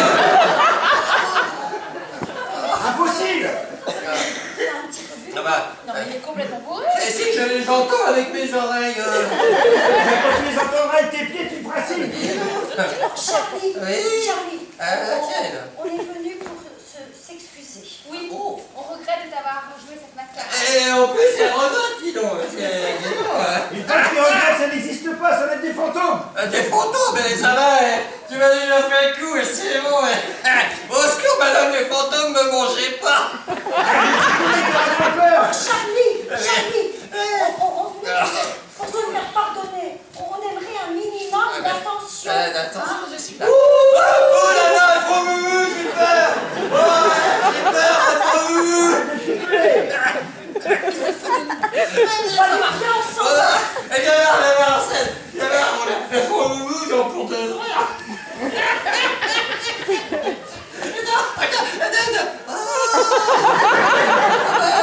Impossible. t'as un petit peu vu? Ah bah, Non, mais il est complètement bourré. et si je les entends avec mes oreilles. Mais quand tu les entendras avec tes pieds, tu le principes. Charlie, Oui. Charlie, Tiens. on est venu pour s'excuser. Oui, on regrette de t'avoir joué cette mascarade. Et en plus, c'est regrette, dis donc. Une fois que tu regrettes, ça n'existe pas, ça va être des fantômes. Des fantômes, mais ça va, tu m'as déjà fait un coup, et c'est bon. Au secours, madame, les fantômes me mangez pas. Charlie, on venait pour te faire pardonner. On aimerait un minimum d'attention. Attention, je suis là. Oh là là, il faut moumou, j'ai peur. J'ai peur, il faut moumou. Voilà, viens ensemble. Voilà. Et viens voir, Arsène. Viens voir, il faut moumou, donc pour de vrai.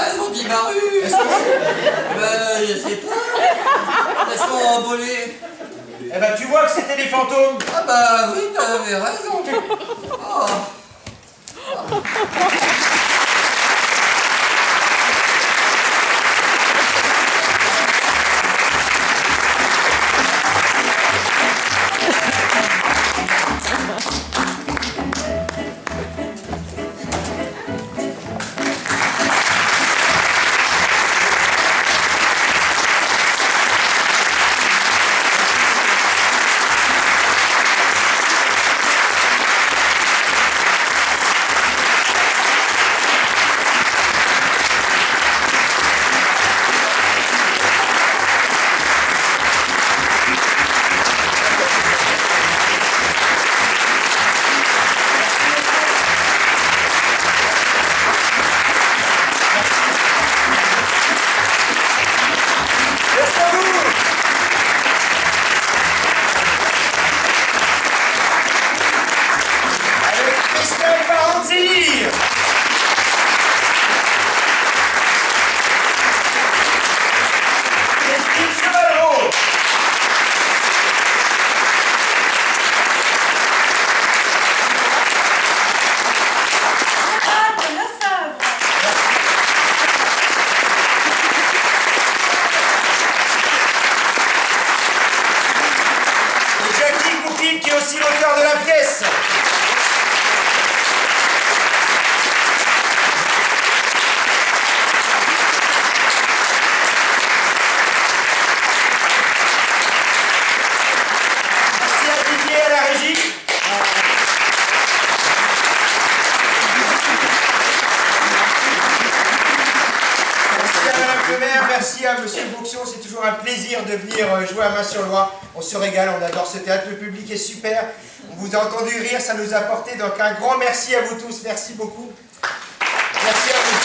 Elles ont disparu. Je sais pas. Elles sont embolées. Eh ben, tu vois que c'était des fantômes. Ah bah oui, t'avais raison. Oh. qui est aussi l'auteur de la pièce. Merci à Didier à la régie. Merci à Madame le maire, merci à Monsieur Vauxion, c'est toujours un plaisir de venir jouer à Main-sur-Loire. On se régale, on adore ce théâtre, le public est super. On vous a entendu rire, ça nous a apporté, donc un grand merci à vous tous, merci beaucoup. Merci à vous.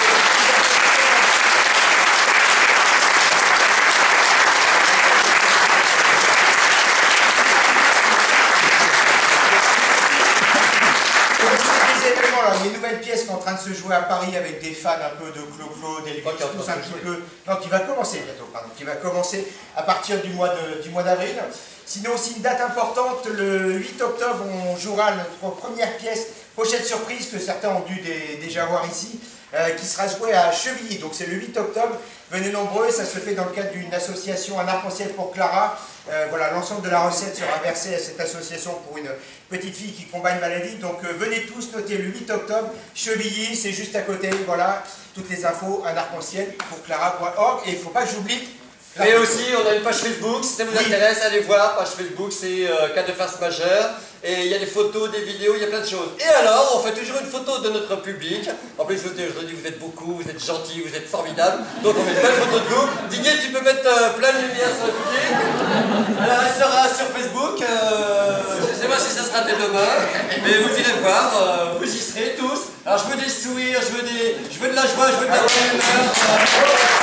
train de se jouer à Paris avec des fans un peu de Clo-Clo, d'Elvis, tous un petit peu. Non, qui va commencer bientôt, pardon. Qui va commencer à partir du mois d'avril. Sinon, aussi une date importante, le 8 octobre, on jouera notre première pièce, pochette surprise, que certains ont dû déjà voir ici, qui sera jouée à Chevilly. Donc c'est le 8 octobre. Venez nombreux, ça se fait dans le cadre d'une association, un arc-en-ciel pour Clara. Voilà, l'ensemble de la recette sera versée à cette association pour une petite fille qui combat une maladie. Donc venez tous, notez le 8 octobre, Chevilly, c'est juste à côté. Voilà, toutes les infos, un arc-en-ciel pour Clara.org. Et il ne faut pas que j'oublie. Et aussi, on a une page Facebook, si ça vous intéresse, allez voir, page Facebook, c'est cas de farce majeure. Et il y a des photos, des vidéos, il y a plein de choses. Et alors, on fait toujours une photo de notre public. En plus, je vous dis, vous êtes beaucoup, vous êtes gentils, vous êtes formidables. Donc on met une belle photo de vous. Didier, tu peux mettre plein de lumière sur le public. Alors, elle sera sur Facebook. Je ne sais pas si ça sera dès demain. Mais vous irez voir, vous y serez tous. Alors, je veux des sourires, je veux de la joie, je veux de la bonne humeur.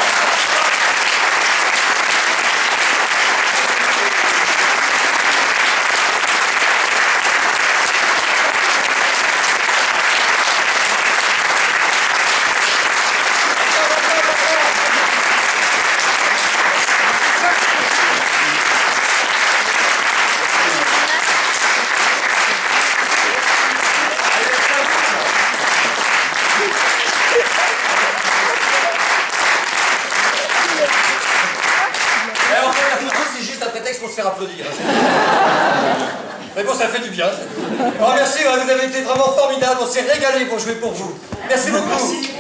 Pour se faire applaudir. Mais bon, ça fait du bien. Alors merci, vous avez été vraiment formidable, on s'est régalé pour jouer pour vous. Merci beaucoup. Merci.